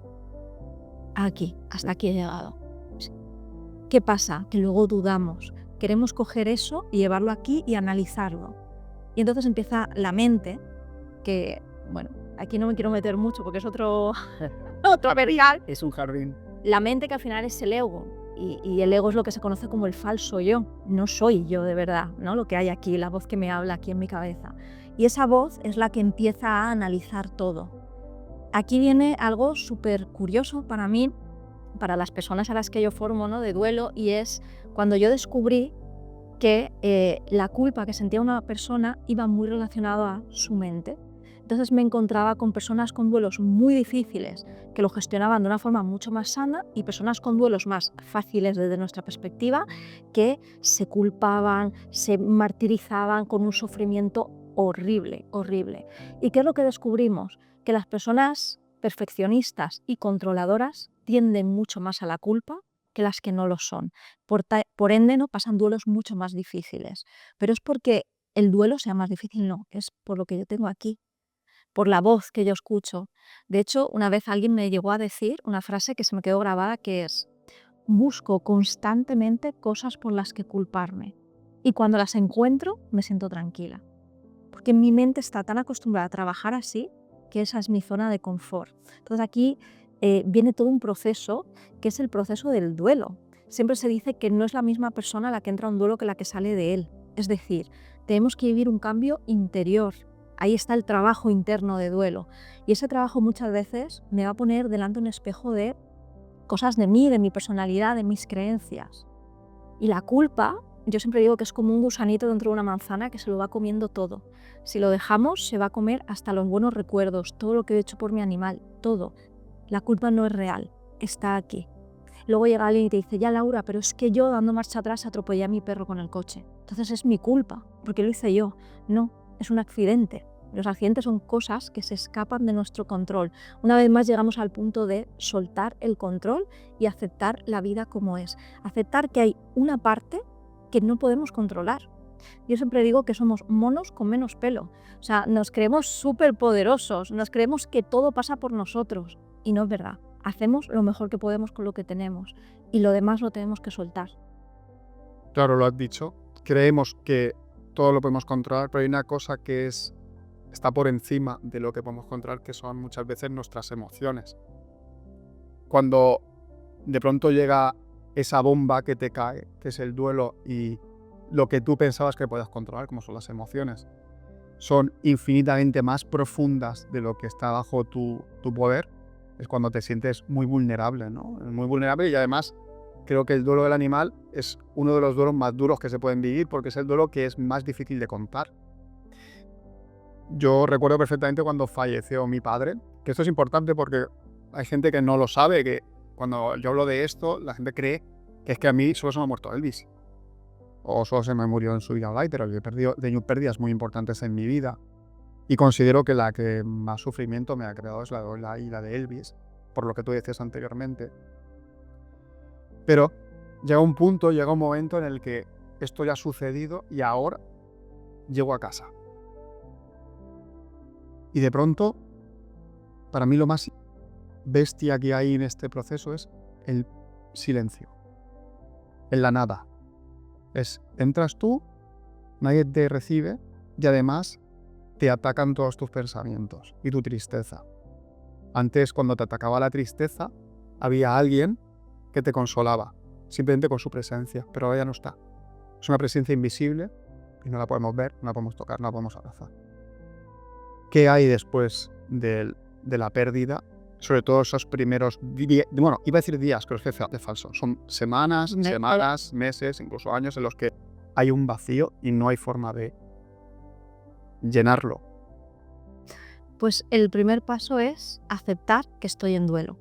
hasta aquí he llegado. ¿Qué pasa? Que luego dudamos, queremos coger eso y llevarlo aquí y analizarlo. Y entonces empieza la mente, que, bueno, aquí no me quiero meter mucho porque es otro vertical. Es un jardín. La mente, que al final es el ego, y el ego es lo que se conoce como el falso yo. No soy yo de verdad, ¿no? Lo que hay aquí, la voz que me habla aquí en mi cabeza. Y esa voz es la que empieza a analizar todo. Aquí viene algo súper curioso para mí, para las personas a las que yo formo, ¿no? De duelo, y es cuando yo descubrí que la culpa que sentía una persona iba muy relacionado a su mente. Entonces me encontraba con personas con duelos muy difíciles que lo gestionaban de una forma mucho más sana y personas con duelos más fáciles desde nuestra perspectiva que se culpaban, se martirizaban con un sufrimiento horrible, horrible. ¿Y qué es lo que descubrimos? Que las personas perfeccionistas y controladoras tienden mucho más a la culpa que las que no lo son. Por ende, ¿no? Pasan duelos mucho más difíciles. Pero es porque el duelo sea más difícil, no, es por lo que yo tengo aquí, por la voz que yo escucho. De hecho, una vez alguien me llegó a decir una frase que se me quedó grabada, que es: busco constantemente cosas por las que culparme y cuando las encuentro me siento tranquila. Porque mi mente está tan acostumbrada a trabajar así que esa es mi zona de confort. Entonces aquí viene todo un proceso que es el proceso del duelo. Siempre se dice que no es la misma persona la que entra a un duelo que la que sale de él. Es decir, tenemos que vivir un cambio interior. Ahí está el trabajo interno de duelo. Y ese trabajo muchas veces me va a poner delante un espejo de cosas de mí, de mi personalidad, de mis creencias. Y la culpa yo siempre digo que es como un gusanito dentro de una manzana que se lo va comiendo todo. Si lo dejamos, se va a comer hasta los buenos recuerdos, todo lo que he hecho por mi animal, todo. La culpa no es real, está aquí. Luego llega alguien y te dice, ya Laura, pero es que yo dando marcha atrás atropellé a mi perro con el coche. Entonces es mi culpa, porque lo hice yo. No, es un accidente. Los accidentes son cosas que se escapan de nuestro control. Una vez más llegamos al punto de soltar el control y aceptar la vida como es. Aceptar que hay una parte que no podemos controlar. Yo siempre digo que somos monos con menos pelo. O sea, nos creemos súper poderosos, nos creemos que todo pasa por nosotros. Y no es verdad. Hacemos lo mejor que podemos con lo que tenemos. Y lo demás lo tenemos que soltar. Claro, lo has dicho. Creemos que todo lo podemos controlar, pero hay una cosa que está por encima de lo que podemos controlar, que son muchas veces nuestras emociones. Cuando de pronto llega esa bomba que te cae, que es el duelo, y lo que tú pensabas que podías controlar, como son las emociones, son infinitamente más profundas de lo que está bajo tu poder, es cuando te sientes muy vulnerable, ¿no? Muy vulnerable, y además creo que el duelo del animal es uno de los duelos más duros que se pueden vivir, porque es el duelo que es más difícil de contar. Yo recuerdo perfectamente cuando falleció mi padre, que esto es importante porque hay gente que no lo sabe, que cuando yo hablo de esto, la gente cree que es que a mí solo se me ha muerto Elvis, o solo se me murió en su vida Light, pero yo he tenido pérdidas muy importantes en mi vida, y considero que la que más sufrimiento me ha creado es la de Elvis, por lo que tú decías anteriormente. Pero llega un momento en el que esto ya ha sucedido y ahora llego a casa. Y de pronto, para mí lo más bestia que hay en este proceso es el silencio, en la nada. Entras tú, nadie te recibe y además te atacan todos tus pensamientos y tu tristeza. Antes, cuando te atacaba la tristeza, había alguien que te consolaba, simplemente con su presencia, pero ahora ya no está. Es una presencia invisible y no la podemos ver, no la podemos tocar, no la podemos abrazar. ¿Qué hay después de la pérdida? Sobre todo esos primeros días, bueno, iba a decir días, pero es que es falso. Son semanas, meses, incluso años en los que hay un vacío y no hay forma de llenarlo. Pues el primer paso es aceptar que estoy en duelo.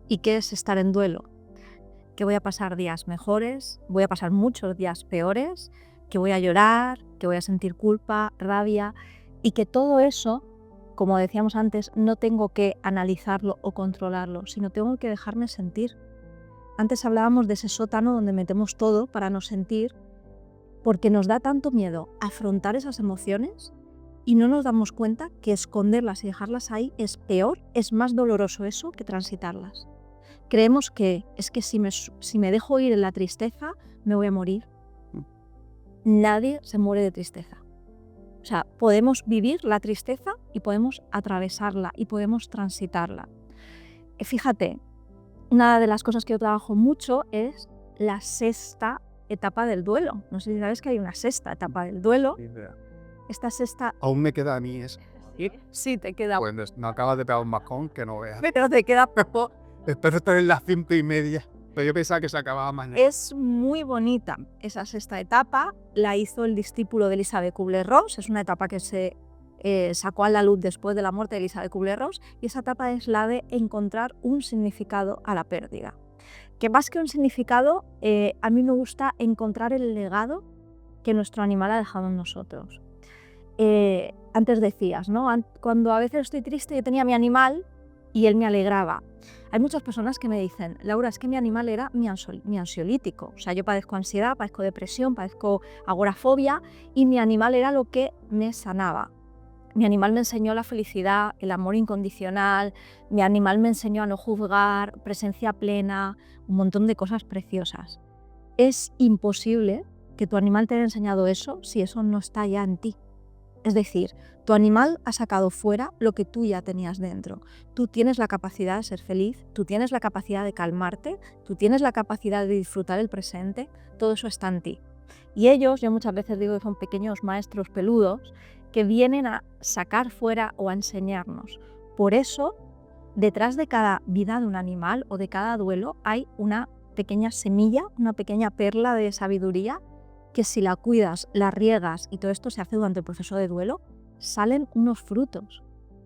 ¿Y qué es estar en duelo? Que voy a pasar días mejores, voy a pasar muchos días peores, que voy a llorar, que voy a sentir culpa, rabia, y que todo eso, como decíamos antes, no tengo que analizarlo o controlarlo, sino tengo que dejarme sentir. Antes hablábamos de ese sótano donde metemos todo para no sentir, porque nos da tanto miedo afrontar esas emociones y no nos damos cuenta que esconderlas y dejarlas ahí es peor, es más doloroso eso que transitarlas. Creemos que es que si me dejo ir en la tristeza, me voy a morir. Nadie se muere de tristeza. O sea, podemos vivir la tristeza y podemos atravesarla y podemos transitarla. Fíjate, una de las cosas que yo trabajo mucho es la sexta etapa del duelo. No sé si sabes que hay una sexta etapa del duelo. Esta sexta... Aún me queda a mí eso. Sí, te queda... Pues no acabas de pegar un bajón que no veas. Pero te queda poco. Espero estar en las 5:30. Pero yo pensaba que se acababa mañana. Es muy bonita esa sexta etapa. La hizo el discípulo de Elisabeth Kubler-Ross. Es una etapa que se sacó a la luz después de la muerte de Elisabeth Kubler-Ross. Y esa etapa es la de encontrar un significado a la pérdida. Que más que un significado, a mí me gusta encontrar el legado que nuestro animal ha dejado en nosotros. Antes decías, ¿no? Cuando a veces estoy triste, yo tenía mi animal y él me alegraba. Hay muchas personas que me dicen, Laura, es que mi animal era mi ansiolítico. O sea, yo padezco ansiedad, padezco depresión, padezco agorafobia y mi animal era lo que me sanaba. Mi animal me enseñó la felicidad, el amor incondicional, mi animal me enseñó a no juzgar, presencia plena, un montón de cosas preciosas. Es imposible que tu animal te haya enseñado eso si eso no está ya en ti. Es decir, tu animal ha sacado fuera lo que tú ya tenías dentro. Tú tienes la capacidad de ser feliz, tú tienes la capacidad de calmarte, tú tienes la capacidad de disfrutar el presente, todo eso está en ti. Y ellos, yo muchas veces digo que son pequeños maestros peludos que vienen a sacar fuera o a enseñarnos. Por eso, detrás de cada vida de un animal o de cada duelo hay una pequeña semilla, una pequeña perla de sabiduría que si la cuidas, la riegas y todo esto se hace durante el proceso de duelo, salen unos frutos.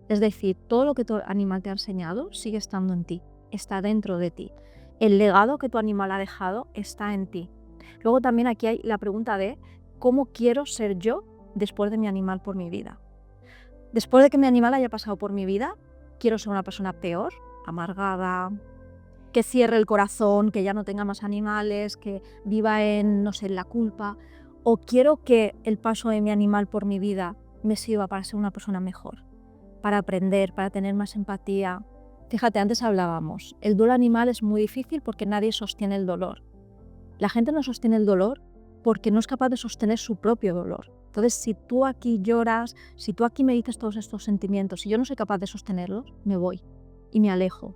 Es decir, todo lo que tu animal te ha enseñado sigue estando en ti, está dentro de ti. El legado que tu animal ha dejado está en ti. Luego también aquí hay la pregunta de ¿cómo quiero ser yo después de mi animal por mi vida? Después de que mi animal haya pasado por mi vida, ¿quiero ser una persona peor, amargada, que cierre el corazón, que ya no tenga más animales, que viva en, no sé, en la culpa? ¿O quiero que el paso de mi animal por mi vida me sirva para ser una persona mejor, para aprender, para tener más empatía? Fíjate, antes hablábamos, el duelo animal es muy difícil porque nadie sostiene el dolor. La gente no sostiene el dolor porque no es capaz de sostener su propio dolor. Entonces, si tú aquí lloras, si tú aquí me dices todos estos sentimientos, si yo no soy capaz de sostenerlos, me voy y me alejo.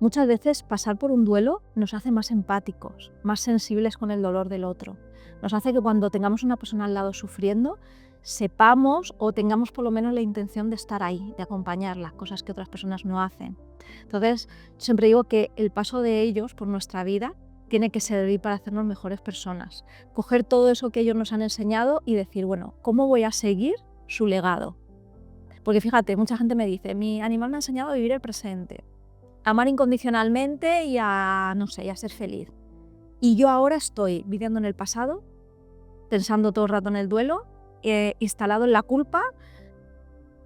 Muchas veces pasar por un duelo nos hace más empáticos, más sensibles con el dolor del otro. Nos hace que cuando tengamos una persona al lado sufriendo, sepamos o tengamos por lo menos la intención de estar ahí, de acompañarla, cosas que otras personas no hacen. Entonces, siempre digo que el paso de ellos por nuestra vida tiene que servir para hacernos mejores personas. Coger todo eso que ellos nos han enseñado y decir, bueno, ¿cómo voy a seguir su legado? Porque fíjate, mucha gente me dice, mi animal me ha enseñado a vivir el presente, a amar incondicionalmente y a, no sé, y a ser feliz. Y yo ahora estoy viviendo en el pasado, pensando todo el rato en el duelo, instalado en la culpa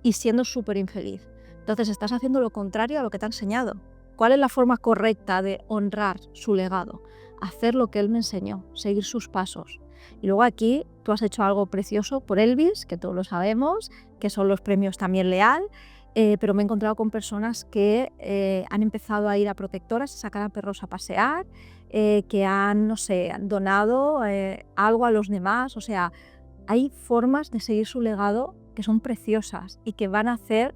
y siendo súper infeliz. Entonces estás haciendo lo contrario a lo que te ha enseñado. ¿Cuál es la forma correcta de honrar su legado? Hacer lo que él me enseñó, seguir sus pasos. Y luego aquí tú has hecho algo precioso por Elvis, que todos lo sabemos, que son los premios también Leal, pero me he encontrado con personas que han empezado a ir a protectoras, a sacar a perros a pasear, que han, no sé, han donado algo a los demás. O sea, hay formas de seguir su legado que son preciosas y que van a hacer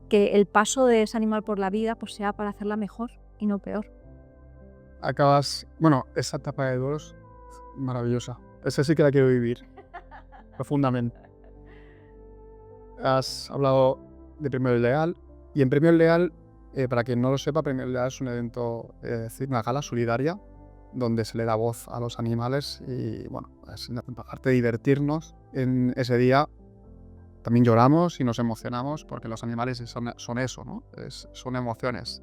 que el paso de ese animal por la vida pues sea para hacerla mejor y no peor. Esa etapa de duelos maravillosa. Esa sí que la quiero vivir profundamente. Has hablado de Premio Leal y en Premio Leal, para quien no lo sepa, Premio Leal es un evento, una gala solidaria donde se le da voz a los animales y bueno, aparte de divertirnos en ese día, también lloramos y nos emocionamos porque los animales son eso, ¿no? Son emociones.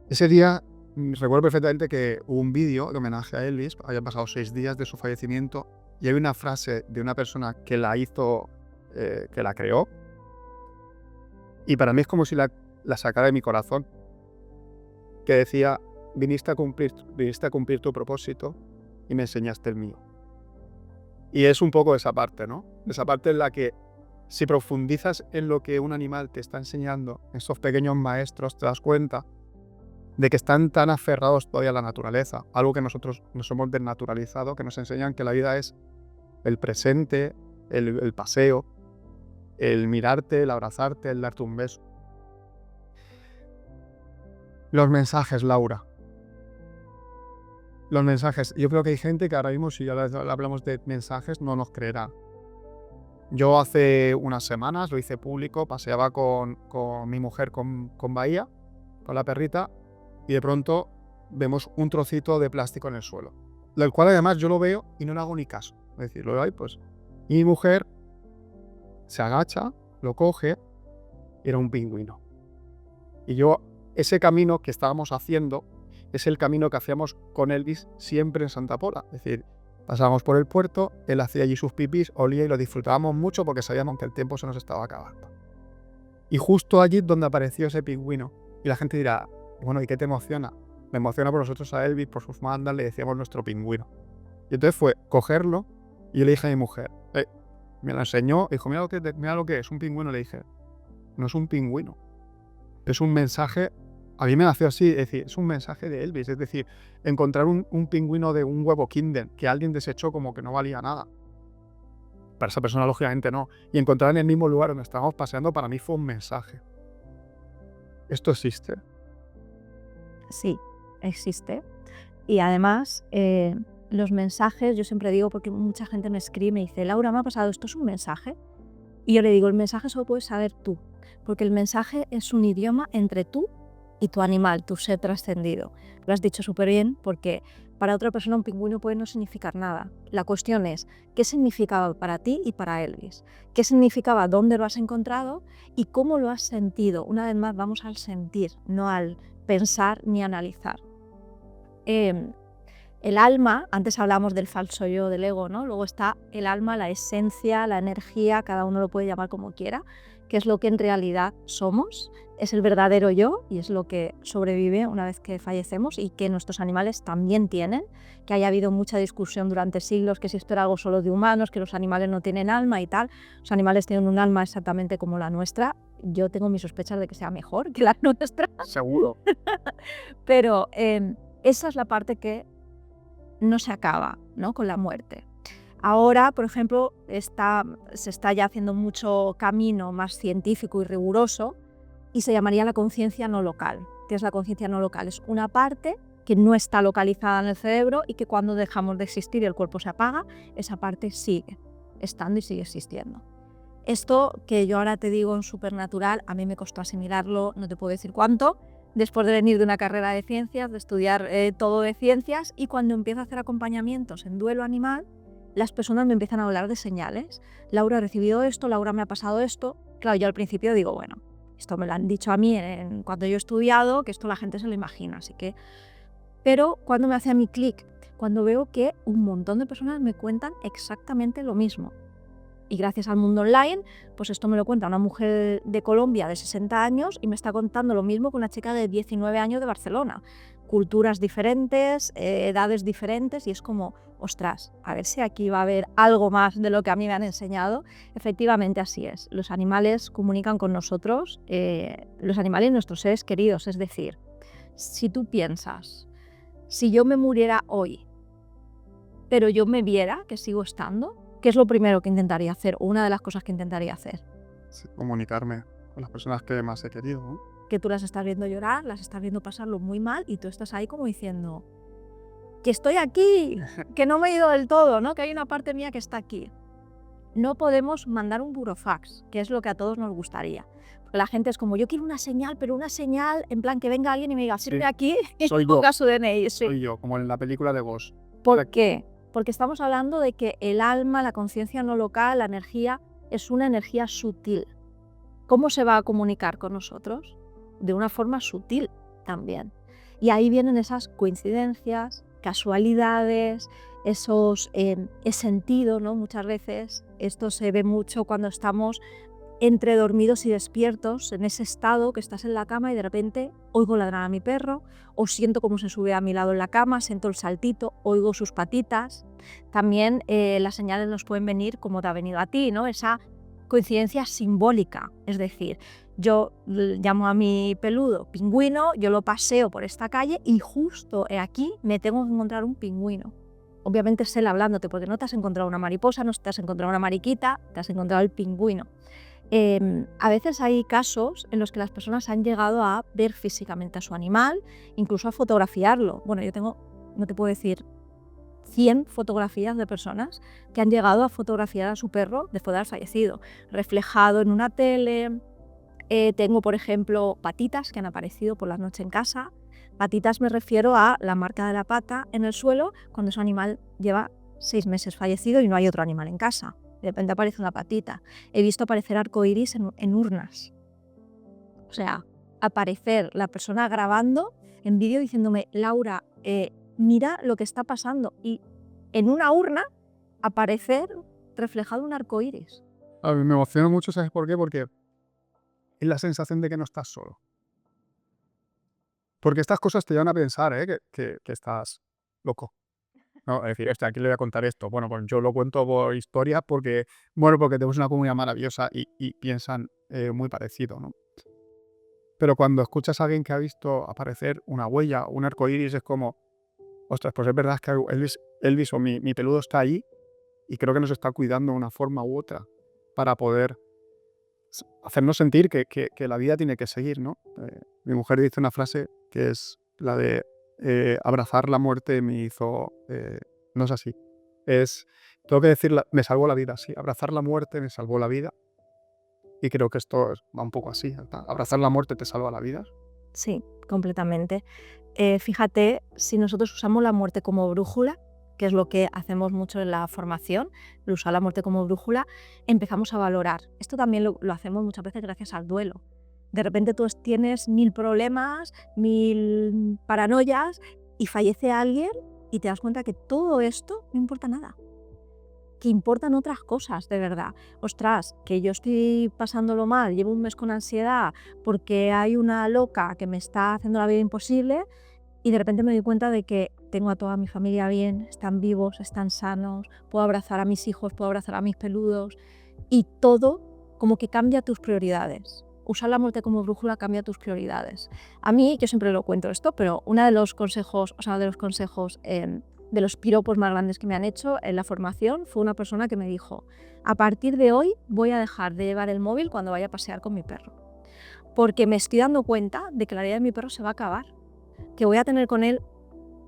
Ese día recuerdo perfectamente que hubo un vídeo de homenaje a Elvis, habían pasado 6 días de su fallecimiento y hay una frase de una persona que la hizo, que la creó, y para mí es como si la sacara de mi corazón, que decía, viniste a cumplir tu propósito y me enseñaste el mío. Y es un poco esa parte, ¿no? Esa parte en la que si profundizas en lo que un animal te está enseñando, esos pequeños maestros, te das cuenta de que están tan aferrados todavía a la naturaleza, algo que nosotros nos hemos desnaturalizado, que nos enseñan que la vida es el presente, el paseo, el mirarte, el abrazarte, el darte un beso. Los mensajes, Laura. Los mensajes. Yo creo que hay gente que ahora mismo, si hablamos de mensajes, no nos creerá. Yo hace unas semanas lo hice público, paseaba con mi mujer con Bahía, con la perrita, y de pronto vemos un trocito de plástico en el suelo, del cual además yo lo veo y no le hago ni caso. Es decir, lo veo ahí, pues. Y mi mujer se agacha, lo coge, era un pingüino. Y yo, ese camino que estábamos haciendo, es el camino que hacíamos con Elvis siempre en Santa Pola. Es decir, pasábamos por el puerto, él hacía allí sus pipis, olía y lo disfrutábamos mucho porque sabíamos que el tiempo se nos estaba acabando. Y justo allí donde apareció ese pingüino, y la gente dirá, bueno, ¿y qué te emociona? Me emociona por nosotros a Elvis, por sus mandas, le decíamos nuestro pingüino. Y entonces fue cogerlo y yo le dije a mi mujer, me lo enseñó, dijo, mira lo que es un pingüino. Le dije, no es un pingüino, es un mensaje. A mí me nació así, es decir, es un mensaje de Elvis, es decir, encontrar un pingüino de un huevo Kinder que alguien desechó como que no valía nada. Para esa persona, lógicamente, no. Y encontrar en el mismo lugar donde estábamos paseando, para mí fue un mensaje. ¿Esto existe? Sí, existe. Y además, los mensajes, yo siempre digo, porque mucha gente me escribe y me dice, Laura, me ha pasado, ¿esto es un mensaje? Y yo le digo, el mensaje solo puedes saber tú, porque el mensaje es un idioma entre tú y tu animal, tu ser trascendido. Lo has dicho súper bien, porque para otra persona un pingüino puede no significar nada. La cuestión es, ¿qué significaba para ti y para Elvis? ¿Qué significaba, dónde lo has encontrado y cómo lo has sentido? Una vez más, vamos al sentir, no al pensar ni analizar. El alma, antes hablamos del falso yo, del ego, ¿no? Luego está el alma, la esencia, la energía, cada uno lo puede llamar como quiera, que es lo que en realidad somos, es el verdadero yo y es lo que sobrevive una vez que fallecemos y que nuestros animales también tienen, que haya habido mucha discusión durante siglos que si esto era algo solo de humanos, que los animales no tienen alma y tal. Los animales tienen un alma exactamente como la nuestra. Yo tengo mis sospechas de que sea mejor que la nuestra. Seguro. Pero esa es la parte que no se acaba, ¿no?, con la muerte. Ahora, por ejemplo, se está ya haciendo mucho camino más científico y riguroso y se llamaría la conciencia no local. ¿Qué es la conciencia no local? Es una parte que no está localizada en el cerebro y que cuando dejamos de existir y el cuerpo se apaga, esa parte sigue estando y sigue existiendo. Esto que yo ahora te digo en Supernatural, a mí me costó asimilarlo, no te puedo decir cuánto, después de venir de una carrera de ciencias, de estudiar todo de ciencias, y cuando empiezo a hacer acompañamientos en duelo animal, las personas me empiezan a hablar de señales. Laura ha recibido esto, Laura me ha pasado esto. Claro, yo al principio digo, bueno, esto me lo han dicho a mí cuando yo he estudiado, que esto la gente se lo imagina, así que... Pero cuando me hace a mí clic, cuando veo que un montón de personas me cuentan exactamente lo mismo. Y gracias al mundo online, pues esto me lo cuenta una mujer de Colombia de 60 años y me está contando lo mismo que una chica de 19 años de Barcelona. Culturas diferentes, edades diferentes, y es como, ostras, a ver si aquí va a haber algo más de lo que a mí me han enseñado. Efectivamente así es, los animales comunican con nosotros, los animales y nuestros seres queridos, es decir, si tú piensas, si yo me muriera hoy, pero yo me viera que sigo estando, ¿qué es lo primero que intentaría hacer? O una de las cosas que intentaría hacer. Sí, comunicarme con las personas que más he querido, ¿no? Que tú las estás viendo llorar, las estás viendo pasarlo muy mal y tú estás ahí como diciendo que estoy aquí, que no me he ido del todo, ¿no? Que hay una parte mía que está aquí. No podemos mandar un burofax, que es lo que a todos nos gustaría. Porque la gente es como, yo quiero una señal, pero una señal en plan que venga alguien y me diga, sirve aquí y ponga su DNI. Sí. Soy yo, como en la película de Ghost. ¿Por qué? Porque estamos hablando de que el alma, la conciencia no local, la energía, es una energía sutil. ¿Cómo se va a comunicar con nosotros? De una forma sutil también. Y ahí vienen esas coincidencias, casualidades, esos sentido, ¿no? Muchas veces esto se ve mucho cuando estamos entre dormidos y despiertos, en ese estado que estás en la cama y de repente oigo ladrar a mi perro, o siento cómo se sube a mi lado en la cama, siento el saltito, oigo sus patitas. También las señales nos pueden venir como te ha venido a ti, ¿no? Esa coincidencia simbólica, es decir, yo llamo a mi peludo pingüino, yo lo paseo por esta calle y justo aquí me tengo que encontrar un pingüino. Obviamente es él hablándote, porque no te has encontrado una mariposa, no te has encontrado una mariquita, te has encontrado el pingüino. A veces hay casos en los que las personas han llegado a ver físicamente a su animal, incluso a fotografiarlo. Bueno, yo tengo, no te puedo decir, 100 fotografías de personas que han llegado a fotografiar a su perro después de haber fallecido, reflejado en una tele. Tengo, por ejemplo, patitas que han aparecido por la noche en casa. Patitas me refiero a la marca de la pata en el suelo cuando su animal lleva 6 meses fallecido y no hay otro animal en casa. De repente aparece una patita. He visto aparecer arcoiris en urnas. O sea, aparecer la persona grabando en vídeo diciéndome, Laura, mira lo que está pasando. Y en una urna aparecer reflejado un arcoiris. A mí me emociona mucho, ¿sabes por qué? Porque es la sensación de que no estás solo. Porque estas cosas te llevan a pensar, que estás loco. No, es decir, ¿a quién le voy a contar esto? Bueno, pues yo lo cuento por historia porque tenemos una comunidad maravillosa y piensan muy parecido, ¿no? Pero cuando escuchas a alguien que ha visto aparecer una huella, un arcoíris, es como, ostras, pues es verdad que Elvis o mi peludo está ahí y creo que nos está cuidando de una forma u otra para poder hacernos sentir que la vida tiene que seguir, ¿no? Mi mujer dice una frase que es la de abrazar la muerte me hizo... no es así. Tengo que decir, me salvó la vida, sí. Abrazar la muerte me salvó la vida. Y creo que esto va un poco así. ¿Verdad? Abrazar la muerte te salva la vida. Sí, completamente. Fíjate, si nosotros usamos la muerte como brújula, que es lo que hacemos mucho en la formación, el usar la muerte como brújula, empezamos a valorar. Esto también lo hacemos muchas veces gracias al duelo. De repente tú tienes 1000 problemas, 1000 paranoias y fallece alguien y te das cuenta que todo esto no importa nada, que importan otras cosas de verdad. Ostras, que yo estoy pasándolo mal, llevo un mes con ansiedad porque hay una loca que me está haciendo la vida imposible y de repente me doy cuenta de que tengo a toda mi familia bien, están vivos, están sanos, puedo abrazar a mis hijos, puedo abrazar a mis peludos y todo como que cambia tus prioridades. Usar la muerte como brújula cambia tus prioridades. A mí, yo siempre lo cuento esto, pero uno de los consejos, de los piropos más grandes que me han hecho en la formación fue una persona que me dijo: a partir de hoy voy a dejar de llevar el móvil cuando vaya a pasear con mi perro, porque me estoy dando cuenta de que la vida de mi perro se va a acabar, que voy a tener con él,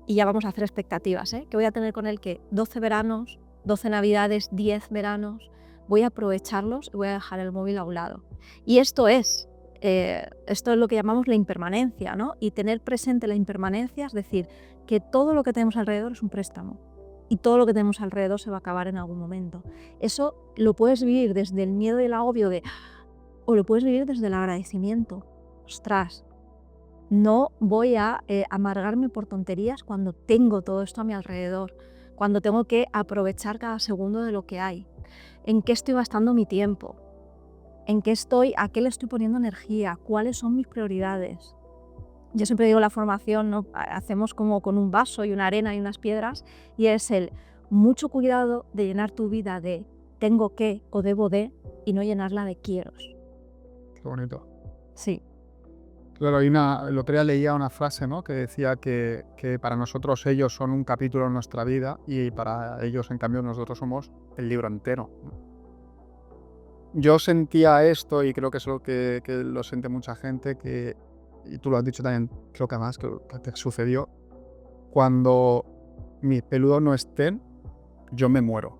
y ya vamos a hacer expectativas, que voy a tener con él que 12 veranos, 12 navidades, 10 veranos, voy a aprovecharlos y voy a dejar el móvil a un lado. Y esto es lo que llamamos la impermanencia, ¿no? Y tener presente la impermanencia es decir, que todo lo que tenemos alrededor es un préstamo y todo lo que tenemos alrededor se va a acabar en algún momento. Eso lo puedes vivir desde el miedo y el agobio o lo puedes vivir desde el agradecimiento. Ostras, no voy a amargarme por tonterías cuando tengo todo esto a mi alrededor, cuando tengo que aprovechar cada segundo de lo que hay. ¿En qué estoy gastando mi tiempo? ¿A qué le estoy poniendo energía? ¿Cuáles son mis prioridades? Yo siempre digo en la formación, ¿no? Hacemos como con un vaso y una arena y unas piedras, y es el mucho cuidado de llenar tu vida de tengo que o debo de y no llenarla de quieros. Qué bonito. Sí. Claro, el otro día leía una frase, ¿no? Que decía que para nosotros ellos son un capítulo en nuestra vida y para ellos, en cambio, nosotros somos el libro entero. Yo sentía esto y creo que es lo que lo siente mucha gente, y tú lo has dicho también, creo que además que te sucedió, cuando mis peludos no estén, yo me muero.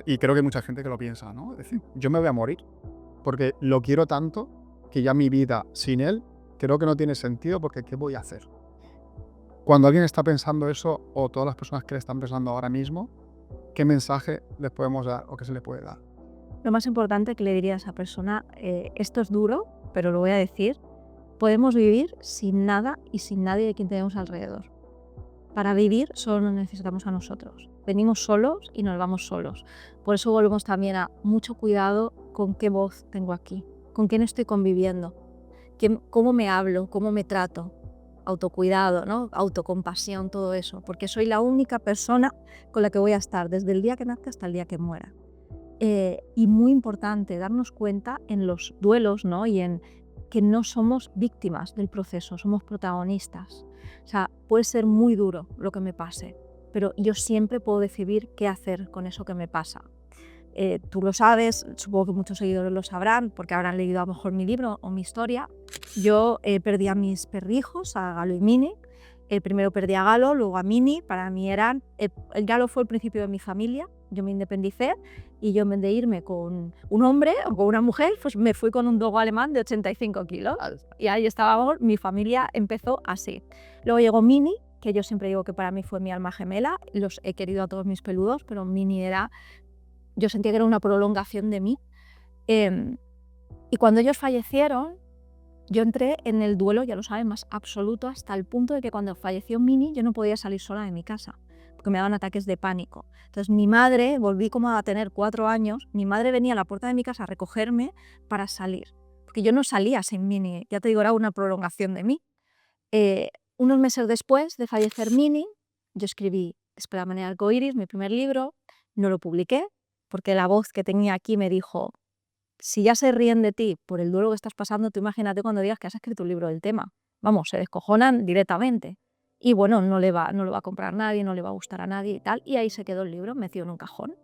Y creo que hay mucha gente que lo piensa, ¿no? Es decir, yo me voy a morir porque lo quiero tanto que ya mi vida sin él creo que no tiene sentido, porque ¿qué voy a hacer? Cuando alguien está pensando eso, o todas las personas que le están pensando ahora mismo, ¿qué mensaje les podemos dar o qué se le puede dar? Lo más importante que le diría a esa persona, esto es duro, pero lo voy a decir, podemos vivir sin nada y sin nadie de quien tenemos alrededor. Para vivir solo nos necesitamos a nosotros. Venimos solos y nos vamos solos. Por eso volvemos también a mucho cuidado con qué voz tengo aquí, con quién estoy conviviendo, cómo me hablo, cómo me trato. Autocuidado, ¿no? Autocompasión, todo eso, porque soy la única persona con la que voy a estar desde el día que nazca hasta el día que muera. Y muy importante darnos cuenta en los duelos, ¿no? Y en que no somos víctimas del proceso, somos protagonistas. O sea, puede ser muy duro lo que me pase, pero yo siempre puedo decidir qué hacer con eso que me pasa. Tú lo sabes, supongo que muchos seguidores lo sabrán porque habrán leído a lo mejor mi libro o mi historia. Yo perdí a mis perrijos, a Galo y Mini. El primero perdí a Galo, luego a Mini. Para mí el Galo fue el principio de mi familia. Yo me independicé y yo, en vez de irme con un hombre o con una mujer, pues me fui con un dogo alemán de 85 kilos. Y ahí estábamos, mi familia empezó así. Luego llegó Mini, que yo siempre digo que para mí fue mi alma gemela. Los he querido a todos mis peludos, pero Mini yo sentía que era una prolongación de mí. Y cuando ellos fallecieron, yo entré en el duelo, ya lo saben, más absoluto, hasta el punto de que cuando falleció Mini yo no podía salir sola de mi casa, porque me daban ataques de pánico. Entonces mi madre, volví como a tener 4 años, mi madre venía a la puerta de mi casa a recogerme para salir, porque yo no salía sin Mini, ya te digo, era una prolongación de mí. Unos meses después de fallecer Mini, yo escribí Espérame en el arcoíris, mi primer libro, no lo publiqué, porque la voz que tenía aquí me dijo: si ya se ríen de ti por el duelo que estás pasando, tú imagínate cuando digas que has escrito un libro del tema. Vamos, se descojonan directamente. Y bueno, no lo va a comprar nadie, no le va a gustar a nadie y tal. Y ahí se quedó el libro, metido en un cajón.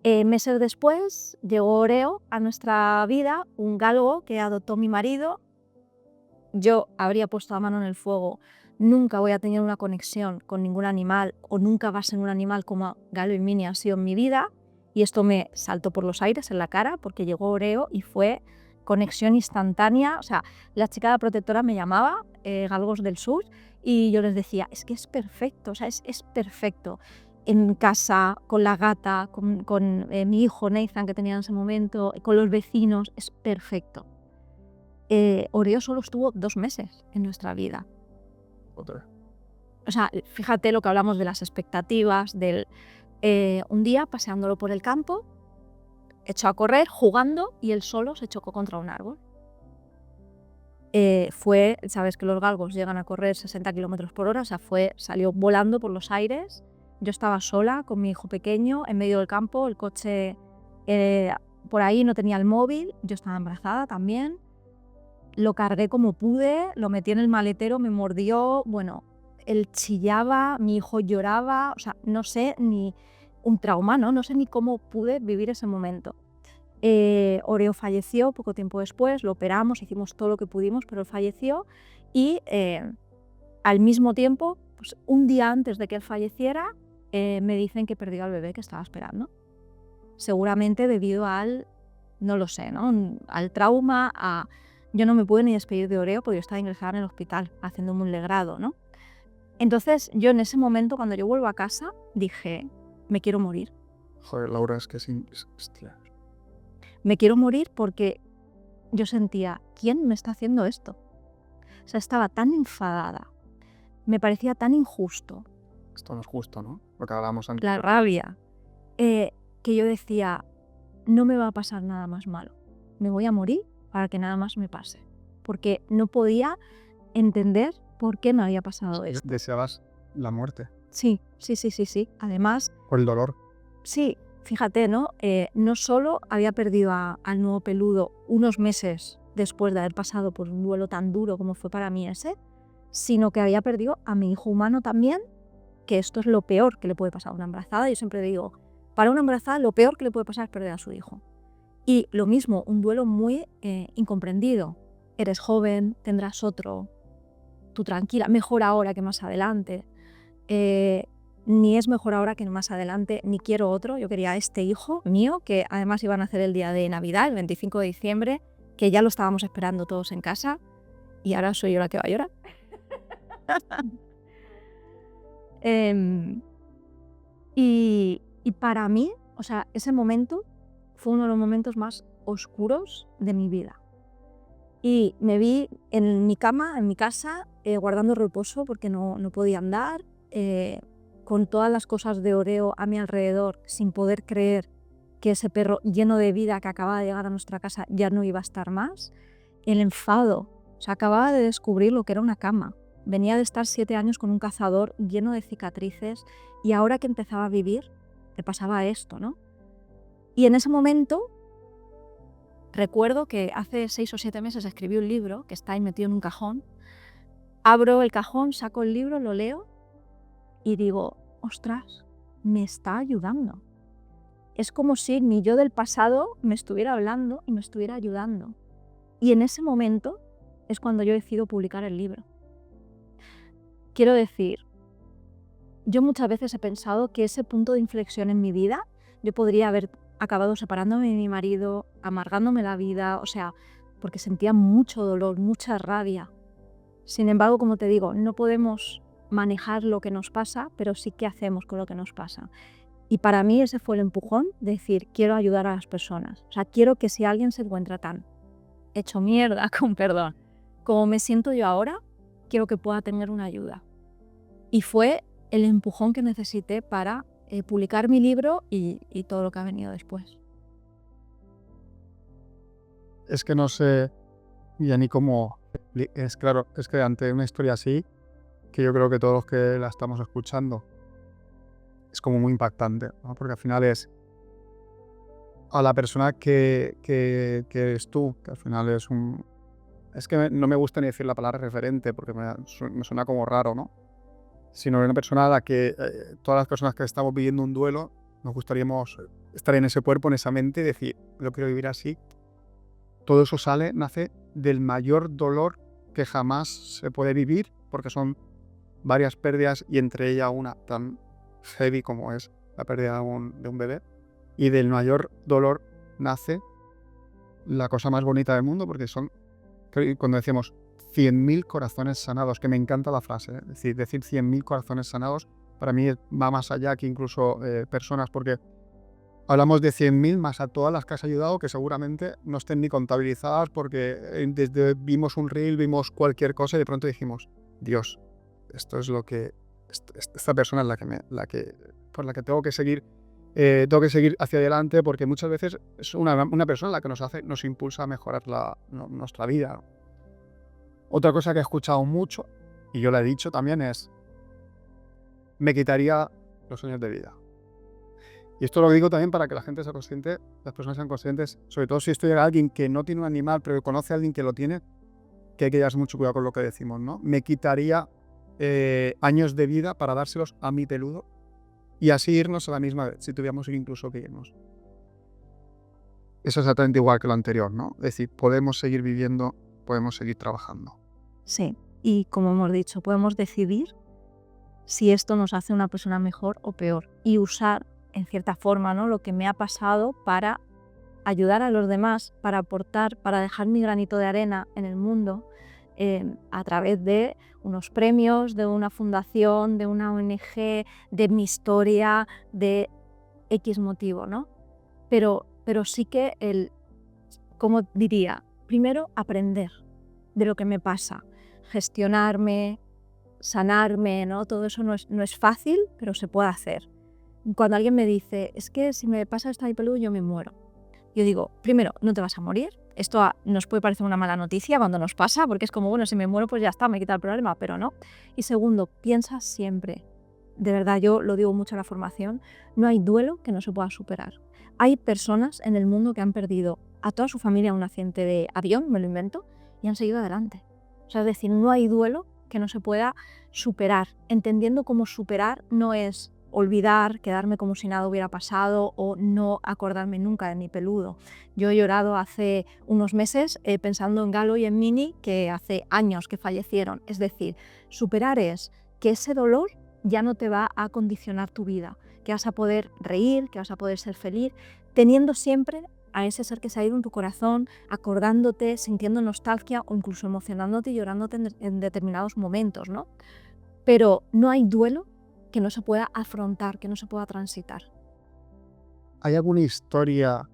Meses después llegó Oreo a nuestra vida, un galgo que adoptó mi marido. Yo habría puesto la mano en el fuego. Nunca voy a tener una conexión con ningún animal, o nunca va a ser un animal como Galo y Mini ha sido en mi vida. Y esto me saltó por los aires en la cara, porque llegó Oreo y fue conexión instantánea. O sea, la chica de la protectora me llamaba, Galgos del Sur, y yo les decía, es que es perfecto, o sea, es perfecto. En casa, con la gata, con mi hijo Nathan que tenía en ese momento, con los vecinos, es perfecto. Oreo solo estuvo 2 meses en nuestra vida. Otra. O sea, fíjate lo que hablamos de las expectativas, del un día paseándolo por el campo, echó a correr, jugando, y él solo se chocó contra un árbol. Sabes que los galgos llegan a correr 60 kilómetros por hora, o sea, salió volando por los aires. Yo estaba sola con mi hijo pequeño en medio del campo, el coche por ahí no tenía el móvil, yo estaba embarazada también. Lo cargué como pude, lo metí en el maletero, me mordió, bueno, él chillaba, mi hijo lloraba, o sea, no sé ni un trauma, ¿no? No sé ni cómo pude vivir ese momento. Oreo falleció poco tiempo después, lo operamos, hicimos todo lo que pudimos, pero él falleció y al mismo tiempo, pues, un día antes de que él falleciera, me dicen que perdió al bebé que estaba esperando. Seguramente debido al, no lo sé, ¿no? Al trauma, yo no me pude ni despedir de Oreo porque yo estaba ingresada en el hospital haciéndome un legrado, ¿no? Entonces yo en ese momento, cuando yo vuelvo a casa, dije, me quiero morir. Joder, Laura, es que hostia. Me quiero morir porque yo sentía, ¿quién me está haciendo esto? O sea, estaba tan enfadada, me parecía tan injusto. Esto no es justo, ¿no? Lo que hablábamos antes. La rabia, que yo decía, no me va a pasar nada más malo. Me voy a morir para que nada más me pase. Porque no podía entender por qué me había pasado esto. Deseabas la muerte. Sí. Además, Por el dolor. sí, fíjate, ¿no? No solo había perdido al nuevo peludo unos meses después de haber pasado por un duelo tan duro como fue para mí ese, sino que había perdido a mi hijo humano también, que esto es lo peor que le puede pasar a una embarazada. Yo siempre digo, para una embarazada lo peor que le puede pasar es perder a su hijo. Y lo mismo, un duelo muy incomprendido. Eres joven, tendrás otro, tú tranquila, mejor ahora que más adelante. Ni es mejor ahora que más adelante, ni quiero otro. Yo quería este hijo mío, que además iban a hacer el día de Navidad, el 25 de diciembre, que ya lo estábamos esperando todos en casa, y ahora soy yo la que va a llorar. Y para mí, o sea, ese momento fue uno de los momentos más oscuros de mi vida. Y me vi en mi cama, en mi casa, guardando reposo porque no podía andar, con todas las cosas de Oreo a mi alrededor, sin poder creer que ese perro lleno de vida que acababa de llegar a nuestra casa ya no iba a estar más. El enfado, o sea, acababa de descubrir lo que era una cama. Venía de estar 7 años con un cazador lleno de cicatrices y ahora que empezaba a vivir, le pasaba esto, ¿no? Y en ese momento recuerdo que hace 6 o 7 meses escribí un libro que está ahí metido en un cajón. Abro el cajón, saco el libro, lo leo y digo, ostras, me está ayudando. Es como si mi yo del pasado me estuviera hablando y me estuviera ayudando. Y en ese momento es cuando yo decido publicar el libro. Quiero decir, yo muchas veces he pensado que ese punto de inflexión en mi vida, yo podría haber acabado separándome de mi marido, amargándome la vida, o sea, porque sentía mucho dolor, mucha rabia. Sin embargo, como te digo, no podemos manejar lo que nos pasa, pero sí que hacemos con lo que nos pasa. Y para mí ese fue el empujón de decir, quiero ayudar a las personas. O sea, quiero que si alguien se encuentra tan hecho mierda, con perdón, como me siento yo ahora, quiero que pueda tener una ayuda. Y fue el empujón que necesité para publicar mi libro y todo lo que ha venido después. Es que no sé ya ni cómo. Es claro, es que ante una historia así, que yo creo que todos los que la estamos escuchando, es como muy impactante, ¿no? Porque al final es a la persona que eres tú, que al final es un... Es que no me gusta ni decir la palabra referente, porque me suena como raro, ¿no? Sino una persona a la que todas las personas que estamos viviendo un duelo, nos gustaría estar en ese cuerpo, en esa mente, y decir, yo quiero vivir así. Todo eso nace del mayor dolor que jamás se puede vivir, porque son varias pérdidas y entre ellas una tan heavy como es la pérdida de un bebé. Y del mayor dolor nace la cosa más bonita del mundo, porque son, cuando decimos 100.000 corazones sanados, que me encanta la frase, es decir 100.000 corazones sanados, para mí va más allá que incluso personas, porque hablamos de 100.000 más a todas las que has ayudado, que seguramente no estén ni contabilizadas, porque desde vimos un reel, vimos cualquier cosa y de pronto dijimos, Dios, esto es lo que, esta persona es la que por la que tengo que seguir hacia adelante, porque muchas veces es una persona la que nos impulsa a mejorar nuestra vida. Otra cosa que he escuchado mucho, y yo la he dicho también, es, me quitaría los años de vida. Y esto lo digo también para que la gente sea consciente, las personas sean conscientes, sobre todo si estoy a alguien que no tiene un animal, pero que conoce a alguien que lo tiene, que hay que llevar mucho cuidado con lo que decimos, ¿no? Me quitaría años de vida para dárselos a mi peludo y así irnos a la misma vez, si tuviéramos incluso que irnos. Eso es exactamente igual que lo anterior, ¿no? Es decir, podemos seguir viviendo, podemos seguir trabajando. Sí, y como hemos dicho, podemos decidir si esto nos hace una persona mejor o peor y usar en cierta forma, ¿no?, lo que me ha pasado para ayudar a los demás, para aportar, para dejar mi granito de arena en el mundo a través de unos premios, de una fundación, de una ONG, de mi historia, de X motivo, ¿no? Pero sí que como diría, primero aprender de lo que me pasa, gestionarme, sanarme, ¿no? Todo eso no es fácil, pero se puede hacer. Cuando alguien me dice, es que si me pasa esto a mi peludo yo me muero. Yo digo, primero, no te vas a morir. Esto nos puede parecer una mala noticia cuando nos pasa, porque es como, bueno, si me muero pues ya está, me quita el problema, pero no. Y segundo, piensa siempre, de verdad yo lo digo mucho en la formación, no hay duelo que no se pueda superar. Hay personas en el mundo que han perdido a toda su familia en un accidente de avión, me lo invento, y han seguido adelante. O sea, es decir, no hay duelo que no se pueda superar, entendiendo cómo superar no es olvidar, quedarme como si nada hubiera pasado o no acordarme nunca de mi peludo. Yo he llorado hace unos meses pensando en Galo y en Mini, que hace años que fallecieron. Es decir, superar es que ese dolor ya no te va a condicionar tu vida, que vas a poder reír, que vas a poder ser feliz, teniendo siempre a ese ser que se ha ido en tu corazón, acordándote, sintiendo nostalgia o incluso emocionándote y llorándote en determinados momentos, ¿no? Pero no hay duelo que no se pueda afrontar, que no se pueda transitar. ¿Hay alguna historia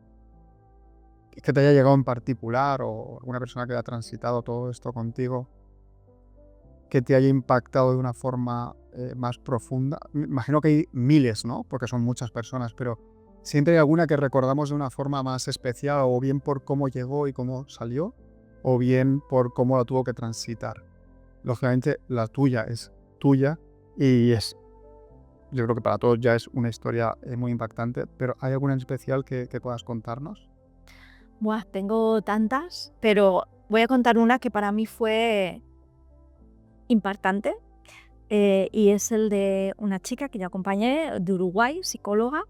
que te haya llegado en particular o alguna persona que haya transitado todo esto contigo que te haya impactado de una forma más profunda? Me imagino que hay miles, ¿no? Porque son muchas personas, pero ¿siempre hay alguna que recordamos de una forma más especial, o bien por cómo llegó y cómo salió, o bien por cómo la tuvo que transitar? Lógicamente la tuya es tuya y yo creo que para todos ya es una historia muy impactante, pero ¿hay alguna en especial que puedas contarnos? Buah, tengo tantas, pero voy a contar una que para mí fue impactante y es el de una chica que yo acompañé de Uruguay, psicóloga,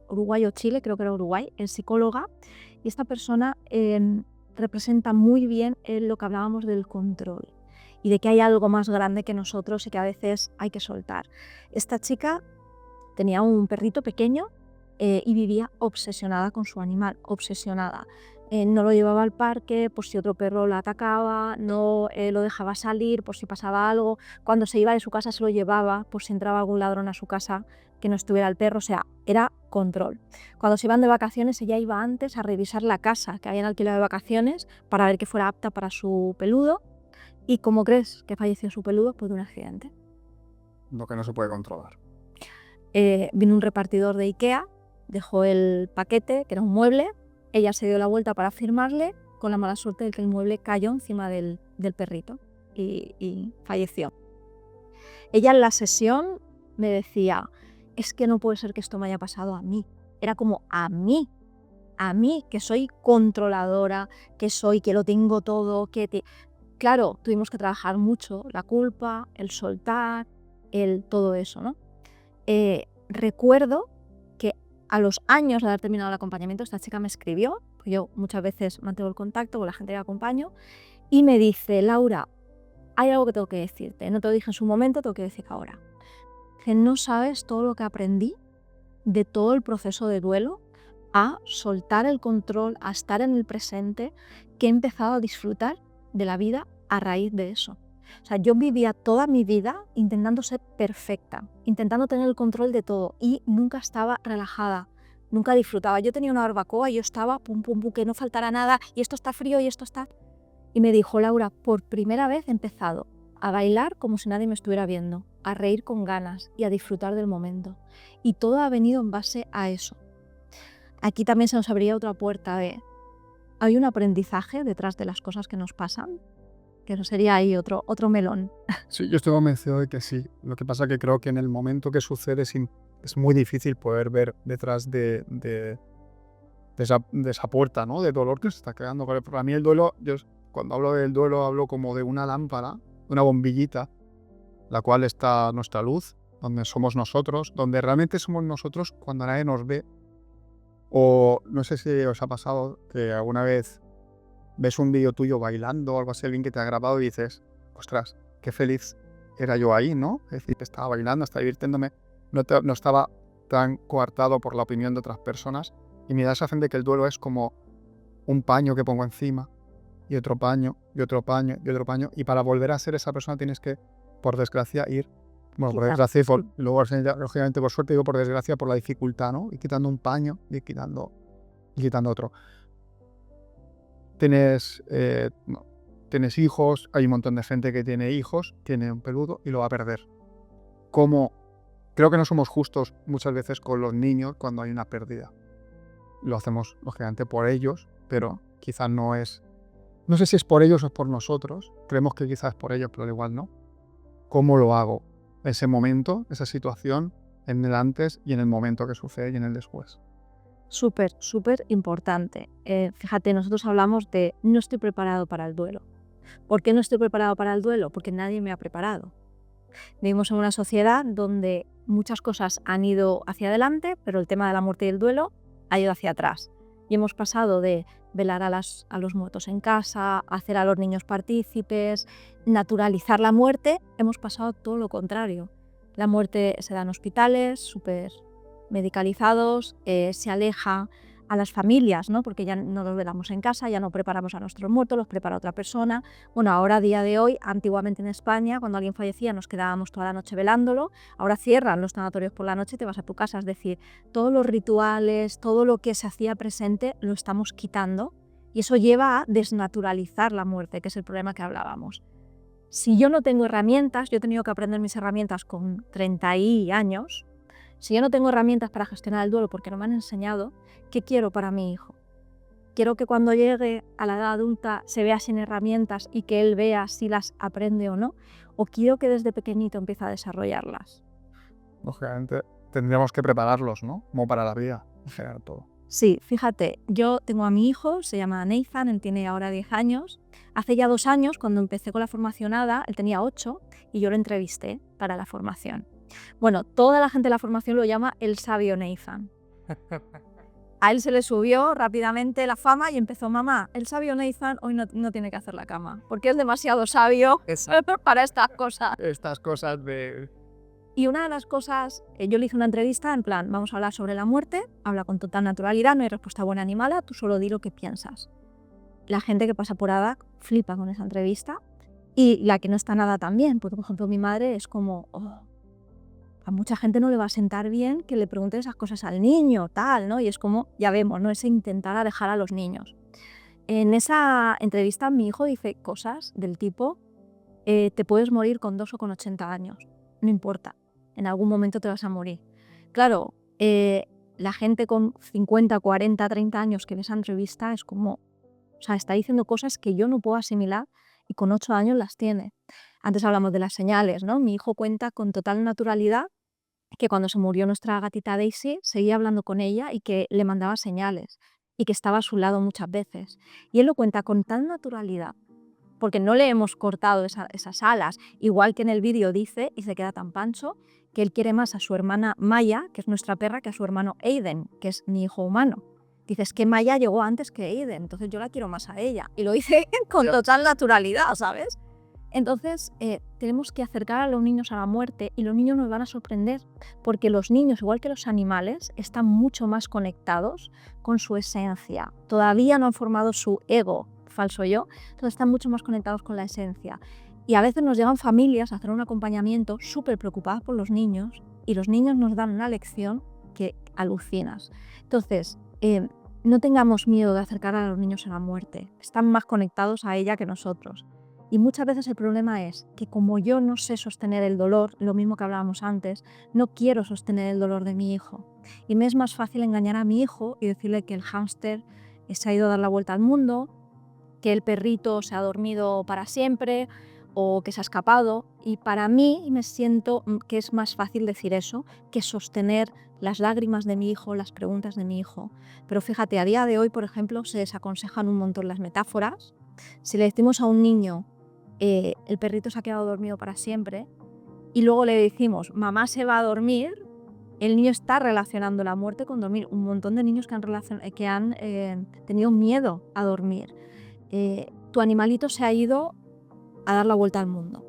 Uruguay o Chile, creo que era Uruguay, es psicóloga, y esta persona representa muy bien lo que hablábamos del control y de que hay algo más grande que nosotros y que a veces hay que soltar. Esta chica tenía un perrito pequeño y vivía obsesionada con su animal, obsesionada. No lo llevaba al parque por si otro perro la atacaba, no lo dejaba salir por si pasaba algo. Cuando se iba de su casa se lo llevaba por si entraba algún ladrón a su casa que no estuviera el perro, o sea, era control. Cuando se iban de vacaciones ella iba antes a revisar la casa que habían alquilado de vacaciones para ver que fuera apta para su peludo. ¿Y cómo crees que falleció su peludo? Pues de un accidente. Lo que no se puede controlar. Vino un repartidor de IKEA, dejó el paquete, que era un mueble, ella se dio la vuelta para firmarle, con la mala suerte de que el mueble cayó encima del perrito y falleció. Ella en la sesión me decía, es que no puede ser que esto me haya pasado a mí. Era como a mí, que soy controladora, que lo tengo todo, Claro, tuvimos que trabajar mucho la culpa, el soltar, todo eso, ¿no? Recuerdo que a los años de haber terminado el acompañamiento, esta chica me escribió, pues yo muchas veces mantengo el contacto con la gente que acompaño, y me dice, Laura, hay algo que tengo que decirte, no te lo dije en su momento, tengo que decir ahora. Que no sabes todo lo que aprendí de todo el proceso de duelo, a soltar el control, a estar en el presente, que he empezado a disfrutar de la vida a raíz de eso. O sea, yo vivía toda mi vida intentando ser perfecta, intentando tener el control de todo y nunca estaba relajada, nunca disfrutaba. Yo tenía una barbacoa y yo estaba pum, pum, pum, que no faltara nada y esto está frío y esto está... Y me dijo, Laura, por primera vez he empezado a bailar como si nadie me estuviera viendo, a reír con ganas y a disfrutar del momento. Y todo ha venido en base a eso. Aquí también se nos abría otra puerta de... Hay un aprendizaje detrás de las cosas que nos pasan, que eso sería ahí otro melón. Sí, yo estoy convencido de que sí. Lo que pasa es que creo que en el momento que sucede es muy difícil poder ver detrás de esa puerta, ¿no? De dolor que se está creando. Para mí el duelo, yo cuando hablo del duelo hablo como de una lámpara, una bombillita, la cual está nuestra luz, donde somos nosotros, donde realmente somos nosotros cuando nadie nos ve. O no sé si os ha pasado que alguna vez ves un vídeo tuyo bailando o algo así, alguien que te ha grabado y dices, ostras, qué feliz era yo ahí, ¿no? Es decir, estaba bailando, estaba divirtiéndome, no estaba tan coartado por la opinión de otras personas. Y me da esa sensación de que el duelo es como un paño que pongo encima, y otro paño, y otro paño, y otro paño. Y para volver a ser esa persona tienes que, por desgracia, ir... Bueno, por desgracia y luego, lógicamente, por suerte, digo por desgracia, por la dificultad, ¿no? Y quitando un paño y quitando otro. Tienes hijos, hay un montón de gente que tiene hijos, tiene un peludo y lo va a perder. Creo que no somos justos muchas veces con los niños cuando hay una pérdida. Lo hacemos, lógicamente, por ellos, pero quizás no es... No sé si es por ellos o es por nosotros. Creemos que quizás es por ellos, pero igual no. ¿Cómo lo hago? Ese momento, esa situación, en el antes y en el momento que sucede y en el después. Súper, súper importante. Fíjate, nosotros hablamos de no estoy preparado para el duelo. ¿Por qué no estoy preparado para el duelo? Porque nadie me ha preparado. Vivimos en una sociedad donde muchas cosas han ido hacia adelante, pero el tema de la muerte y el duelo ha ido hacia atrás. Y hemos pasado de velar a los muertos en casa, hacer a los niños partícipes, naturalizar la muerte, hemos pasado a todo lo contrario. La muerte se da en hospitales, súper medicalizados, se aleja a las familias, ¿no? Porque ya no los velamos en casa, ya no preparamos a nuestros muertos, los prepara otra persona. Bueno, ahora a día de hoy, antiguamente en España, cuando alguien fallecía nos quedábamos toda la noche velándolo, ahora cierran los sanatorios por la noche y te vas a tu casa, es decir, todos los rituales, todo lo que se hacía presente lo estamos quitando y eso lleva a desnaturalizar la muerte, que es el problema que hablábamos. Si yo no tengo herramientas, yo he tenido que aprender mis herramientas con 30 años, si yo no tengo herramientas para gestionar el duelo porque no me han enseñado, ¿qué quiero para mi hijo? Quiero que cuando llegue a la edad adulta se vea sin herramientas y que él vea si las aprende o no, o quiero que desde pequeñito empiece a desarrollarlas. Lógicamente tendríamos que prepararlos, ¿no? Como para la vida, en general todo. Sí, fíjate, yo tengo a mi hijo, se llama Nathan, él tiene ahora 10 años. Hace ya 2 años, cuando empecé con la formación ADA, él tenía 8 y yo lo entrevisté para la formación. Bueno, toda la gente de la formación lo llama el sabio Nathan. A él se le subió rápidamente la fama y empezó, mamá, el sabio Nathan hoy no tiene que hacer la cama, porque es demasiado sabio para estas cosas. Estas cosas de... Y una de las cosas, yo le hice una entrevista en plan, vamos a hablar sobre la muerte, habla con total naturalidad, no hay respuesta buena ni mala, tú solo di lo que piensas. La gente que pasa por ADA flipa con esa entrevista y la que no está nada tan bien, porque por ejemplo mi madre es como... a mucha gente no le va a sentar bien que le pregunten esas cosas al niño, tal, ¿no? Y es como, ya vemos, ¿no? Ese intentar alejar a los niños. En esa entrevista mi hijo dice cosas del tipo, te puedes morir con 2 o con 80 años, no importa, en algún momento te vas a morir. Claro, la gente con 50, 40, 30 años que ve esa entrevista es como, o sea, está diciendo cosas que yo no puedo asimilar y con 8 años las tiene. Antes hablamos de las señales, ¿no? Mi hijo cuenta con total naturalidad que cuando se murió nuestra gatita Daisy seguía hablando con ella y que le mandaba señales y que estaba a su lado muchas veces. Y él lo cuenta con tal naturalidad, porque no le hemos cortado esas alas, igual que en el vídeo dice, y se queda tan pancho, que él quiere más a su hermana Maya, que es nuestra perra, que a su hermano Aiden, que es mi hijo humano. Dices que Maya llegó antes que Aiden, entonces yo la quiero más a ella. Y lo dice con total naturalidad, ¿sabes? Entonces, tenemos que acercar a los niños a la muerte y los niños nos van a sorprender, porque los niños, igual que los animales, están mucho más conectados con su esencia. Todavía no han formado su ego, falso yo, entonces están mucho más conectados con la esencia. Y a veces nos llegan familias a hacer un acompañamiento súper preocupadas por los niños y los niños nos dan una lección que alucinas. Entonces, no tengamos miedo de acercar a los niños a la muerte, están más conectados a ella que nosotros. Y muchas veces el problema es que como yo no sé sostener el dolor, lo mismo que hablábamos antes, no quiero sostener el dolor de mi hijo. Y me es más fácil engañar a mi hijo y decirle que el hámster se ha ido a dar la vuelta al mundo, que el perrito se ha dormido para siempre o que se ha escapado. Y para mí me siento que es más fácil decir eso que sostener las lágrimas de mi hijo, las preguntas de mi hijo. Pero fíjate, a día de hoy, por ejemplo, se desaconsejan un montón las metáforas. Si le decimos a un niño el perrito se ha quedado dormido para siempre y luego le decimos mamá se va a dormir, el niño está relacionando la muerte con dormir. Un montón de niños que han tenido miedo a dormir. Tu animalito se ha ido a dar la vuelta al mundo.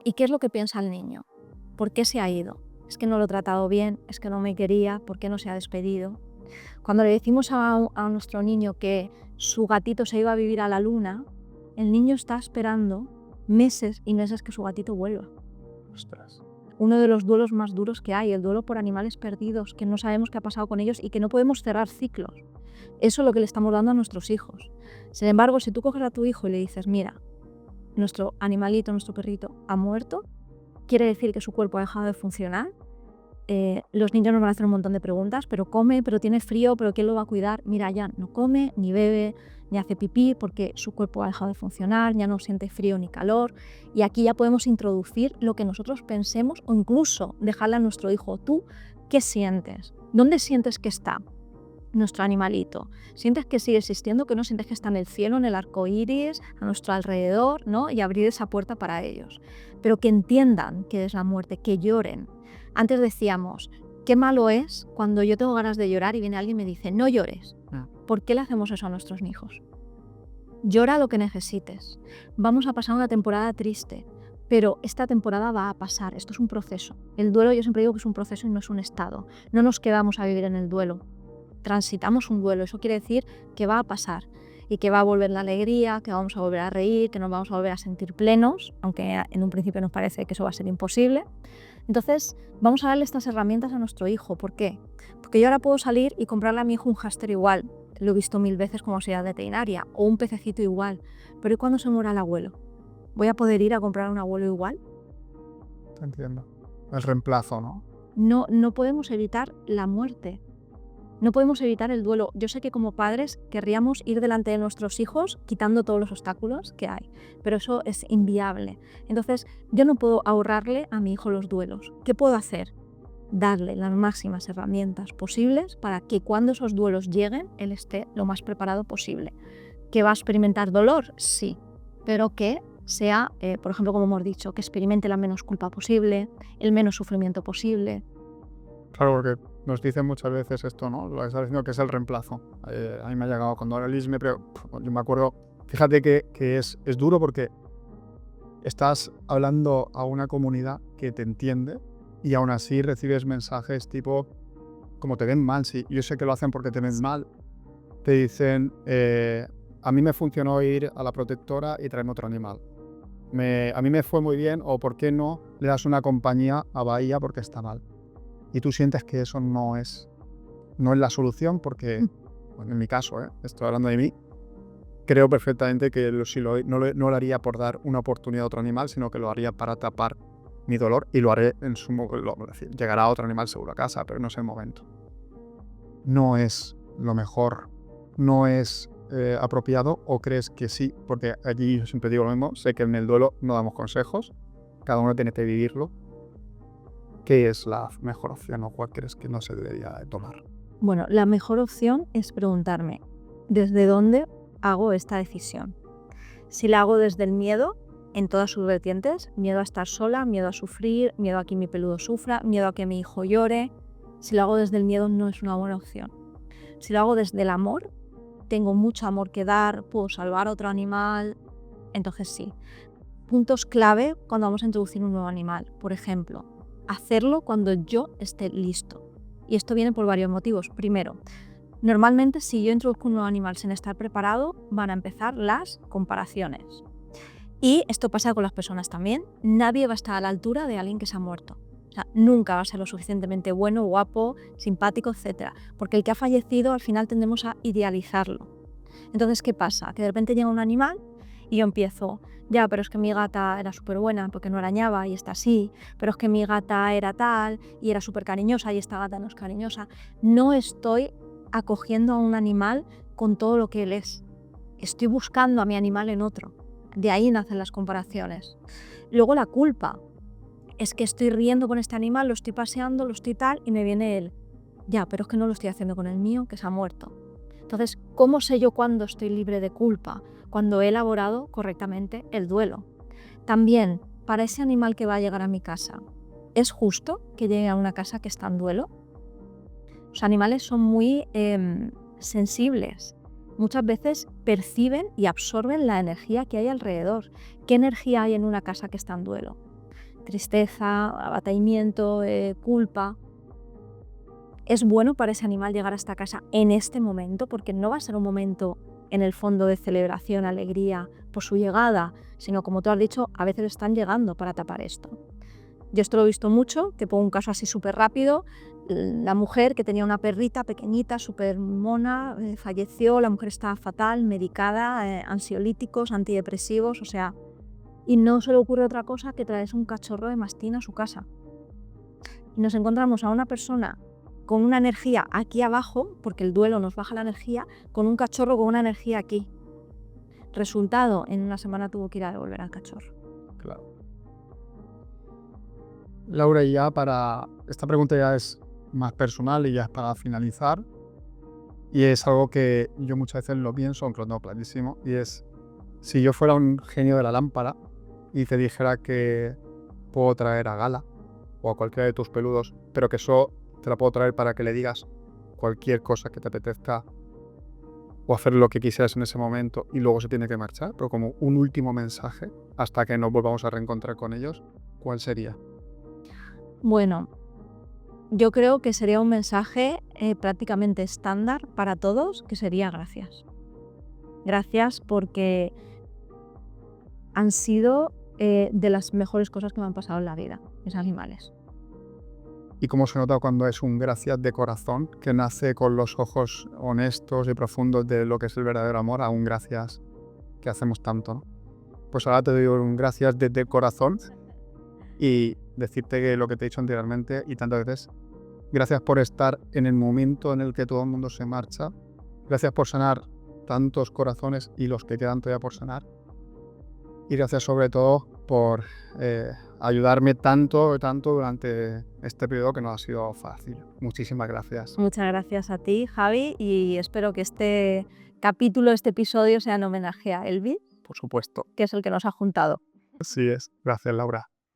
¿Y qué es lo que piensa el niño? ¿Por qué se ha ido? ¿Es que no lo he tratado bien? ¿Es que no me quería? ¿Por qué no se ha despedido? Cuando le decimos a nuestro niño que su gatito se iba a vivir a la luna, el niño está esperando meses y meses que su gatito vuelva. Ostras. Uno de los duelos más duros que hay, el duelo por animales perdidos, que no sabemos qué ha pasado con ellos y que no podemos cerrar ciclos. Eso es lo que le estamos dando a nuestros hijos. Sin embargo, si tú coges a tu hijo y le dices, mira, nuestro animalito, nuestro perrito ha muerto, quiere decir que su cuerpo ha dejado de funcionar. Los niños nos van a hacer un montón de preguntas, pero come, pero tiene frío, pero ¿quién lo va a cuidar? Mira, ya no come, ni bebe, ni hace pipí porque su cuerpo ha dejado de funcionar, ya no siente frío ni calor. Y aquí ya podemos introducir lo que nosotros pensemos o incluso dejarle a nuestro hijo, ¿tú qué sientes? ¿Dónde sientes que está nuestro animalito? ¿Sientes que sigue existiendo, que no sientes que está en el cielo, en el arco iris, a nuestro alrededor, ¿no? Y abrir esa puerta para ellos. Pero que entiendan qué es la muerte, que lloren. Antes decíamos, qué malo es cuando yo tengo ganas de llorar y viene alguien y me dice, no llores. ¿Por qué le hacemos eso a nuestros hijos? Llora lo que necesites. Vamos a pasar una temporada triste, pero esta temporada va a pasar. Esto es un proceso. El duelo, yo siempre digo que es un proceso y no es un estado. No nos quedamos a vivir en el duelo. Transitamos un duelo. Eso quiere decir que va a pasar y que va a volver la alegría, que vamos a volver a reír, que nos vamos a volver a sentir plenos, aunque en un principio nos parece que eso va a ser imposible. Entonces, vamos a darle estas herramientas a nuestro hijo. ¿Por qué? Porque yo ahora puedo salir y comprarle a mi hijo un hámster igual. Lo he visto 1000 veces como auxiliar veterinaria. O un pececito igual. Pero ¿y cuando se muera el abuelo? ¿Voy a poder ir a comprar un abuelo igual? Te entiendo. El reemplazo, ¿no? No podemos evitar la muerte. No podemos evitar el duelo. Yo sé que como padres querríamos ir delante de nuestros hijos quitando todos los obstáculos que hay, pero eso es inviable. Entonces, yo no puedo ahorrarle a mi hijo los duelos. ¿Qué puedo hacer? Darle las máximas herramientas posibles para que cuando esos duelos lleguen, él esté lo más preparado posible. ¿Que va a experimentar dolor? Sí, pero que sea, por ejemplo, como hemos dicho, que experimente la menos culpa posible, el menos sufrimiento posible. Claro, porque nos dicen muchas veces esto, ¿no? Lo que estás diciendo que es el reemplazo. A mí me ha llegado cuando era Liz, yo me acuerdo, fíjate que es duro porque estás hablando a una comunidad que te entiende y aún así recibes mensajes tipo, como te ven mal, sí, yo sé que lo hacen porque te ven mal, te dicen, a mí me funcionó ir a la protectora y traerme otro animal. A mí me fue muy bien, o ¿por qué no le das una compañía a Bahía porque está mal? Y tú sientes que eso no es la solución porque, bueno, en mi caso, estoy hablando de mí, creo perfectamente que no lo haría por dar una oportunidad a otro animal, sino que lo haría para tapar mi dolor y lo haré en su momento. Es decir, llegará otro animal seguro a casa, pero no es el momento. No es lo mejor, no es apropiado, o crees que sí, porque allí yo siempre digo lo mismo, sé que en el duelo no damos consejos, cada uno tiene que vivirlo. ¿Qué es la mejor opción o cuál crees que no se debería tomar? Bueno, la mejor opción es preguntarme, ¿desde dónde hago esta decisión? Si la hago desde el miedo, en todas sus vertientes, miedo a estar sola, miedo a sufrir, miedo a que mi peludo sufra, miedo a que mi hijo llore, si lo hago desde el miedo no es una buena opción. Si lo hago desde el amor, tengo mucho amor que dar, puedo salvar a otro animal, entonces sí. puntos clave cuando vamos a introducir un nuevo animal. Por ejemplo, hacerlo cuando yo esté listo. Y esto viene por varios motivos. Primero, normalmente si yo introduzco un nuevo animal sin estar preparado, van a empezar las comparaciones. Y esto pasa con las personas también. Nadie va a estar a la altura de alguien que se ha muerto. O sea, nunca va a ser lo suficientemente bueno, guapo, simpático, etc. Porque el que ha fallecido al final tendemos a idealizarlo. Entonces, ¿qué pasa? Que de repente llega un animal y yo empiezo, ya, pero es que mi gata era súper buena porque no arañaba y está así, pero es que mi gata era tal y era súper cariñosa y esta gata no es cariñosa. No estoy acogiendo a un animal con todo lo que él es. Estoy buscando a mi animal en otro. De ahí nacen las comparaciones. Luego la culpa. Es que estoy riendo con este animal, lo estoy paseando, lo estoy tal, y me viene él. Ya, pero es que no lo estoy haciendo con el mío, que se ha muerto. Entonces, ¿cómo sé yo cuándo estoy libre de culpa? Cuando he elaborado correctamente el duelo. También, para ese animal que va a llegar a mi casa, ¿es justo que llegue a una casa que está en duelo? Los animales son muy sensibles. Muchas veces perciben y absorben la energía que hay alrededor. ¿Qué energía hay en una casa que está en duelo? Tristeza, abatimiento, culpa. Es bueno para ese animal llegar a esta casa en este momento, porque no va a ser un momento en el fondo de celebración, alegría por su llegada, sino como tú has dicho, a veces están llegando para tapar esto. Yo esto lo he visto mucho, te pongo un caso así súper rápido. La mujer que tenía una perrita pequeñita, súper mona, falleció, la mujer estaba fatal, medicada, ansiolíticos, antidepresivos, o sea, y no se le ocurre otra cosa que traerse un cachorro de mastín a su casa. Y nos encontramos a una persona con una energía aquí abajo, porque el duelo nos baja la energía, con un cachorro con una energía aquí. Resultado, en una semana tuvo que ir a devolver al cachorro. Claro. Laura, y ya para... Esta pregunta ya es más personal y ya es para finalizar. Y es algo que yo muchas veces lo pienso, aunque lo tengo clarísimo, y es, si yo fuera un genio de la lámpara y te dijera que puedo traer a Gala o a cualquiera de tus peludos, pero que eso te la puedo traer para que le digas cualquier cosa que te apetezca o hacer lo que quisieras en ese momento y luego se tiene que marchar, pero como un último mensaje hasta que nos volvamos a reencontrar con ellos, ¿cuál sería? Bueno, yo creo que sería un mensaje prácticamente estándar para todos, que sería gracias. Gracias porque han sido de las mejores cosas que me han pasado en la vida, mis animales. ¿Y cómo se nota cuando es un gracias de corazón, que nace con los ojos honestos y profundos de lo que es el verdadero amor, a un gracias que hacemos tanto, ¿no? Pues ahora te doy un gracias desde corazón y decirte que lo que te he dicho anteriormente y tantas veces, gracias por estar en el momento en el que todo el mundo se marcha, gracias por sanar tantos corazones y los que quedan todavía por sanar, y gracias sobre todo por ayudarme tanto durante este periodo que no ha sido fácil. Muchísimas gracias. Muchas gracias a ti, Javi, y espero que este capítulo, este episodio sea en homenaje a Elvis, Por supuesto. que es el que nos ha juntado. Así es. Gracias, Laura.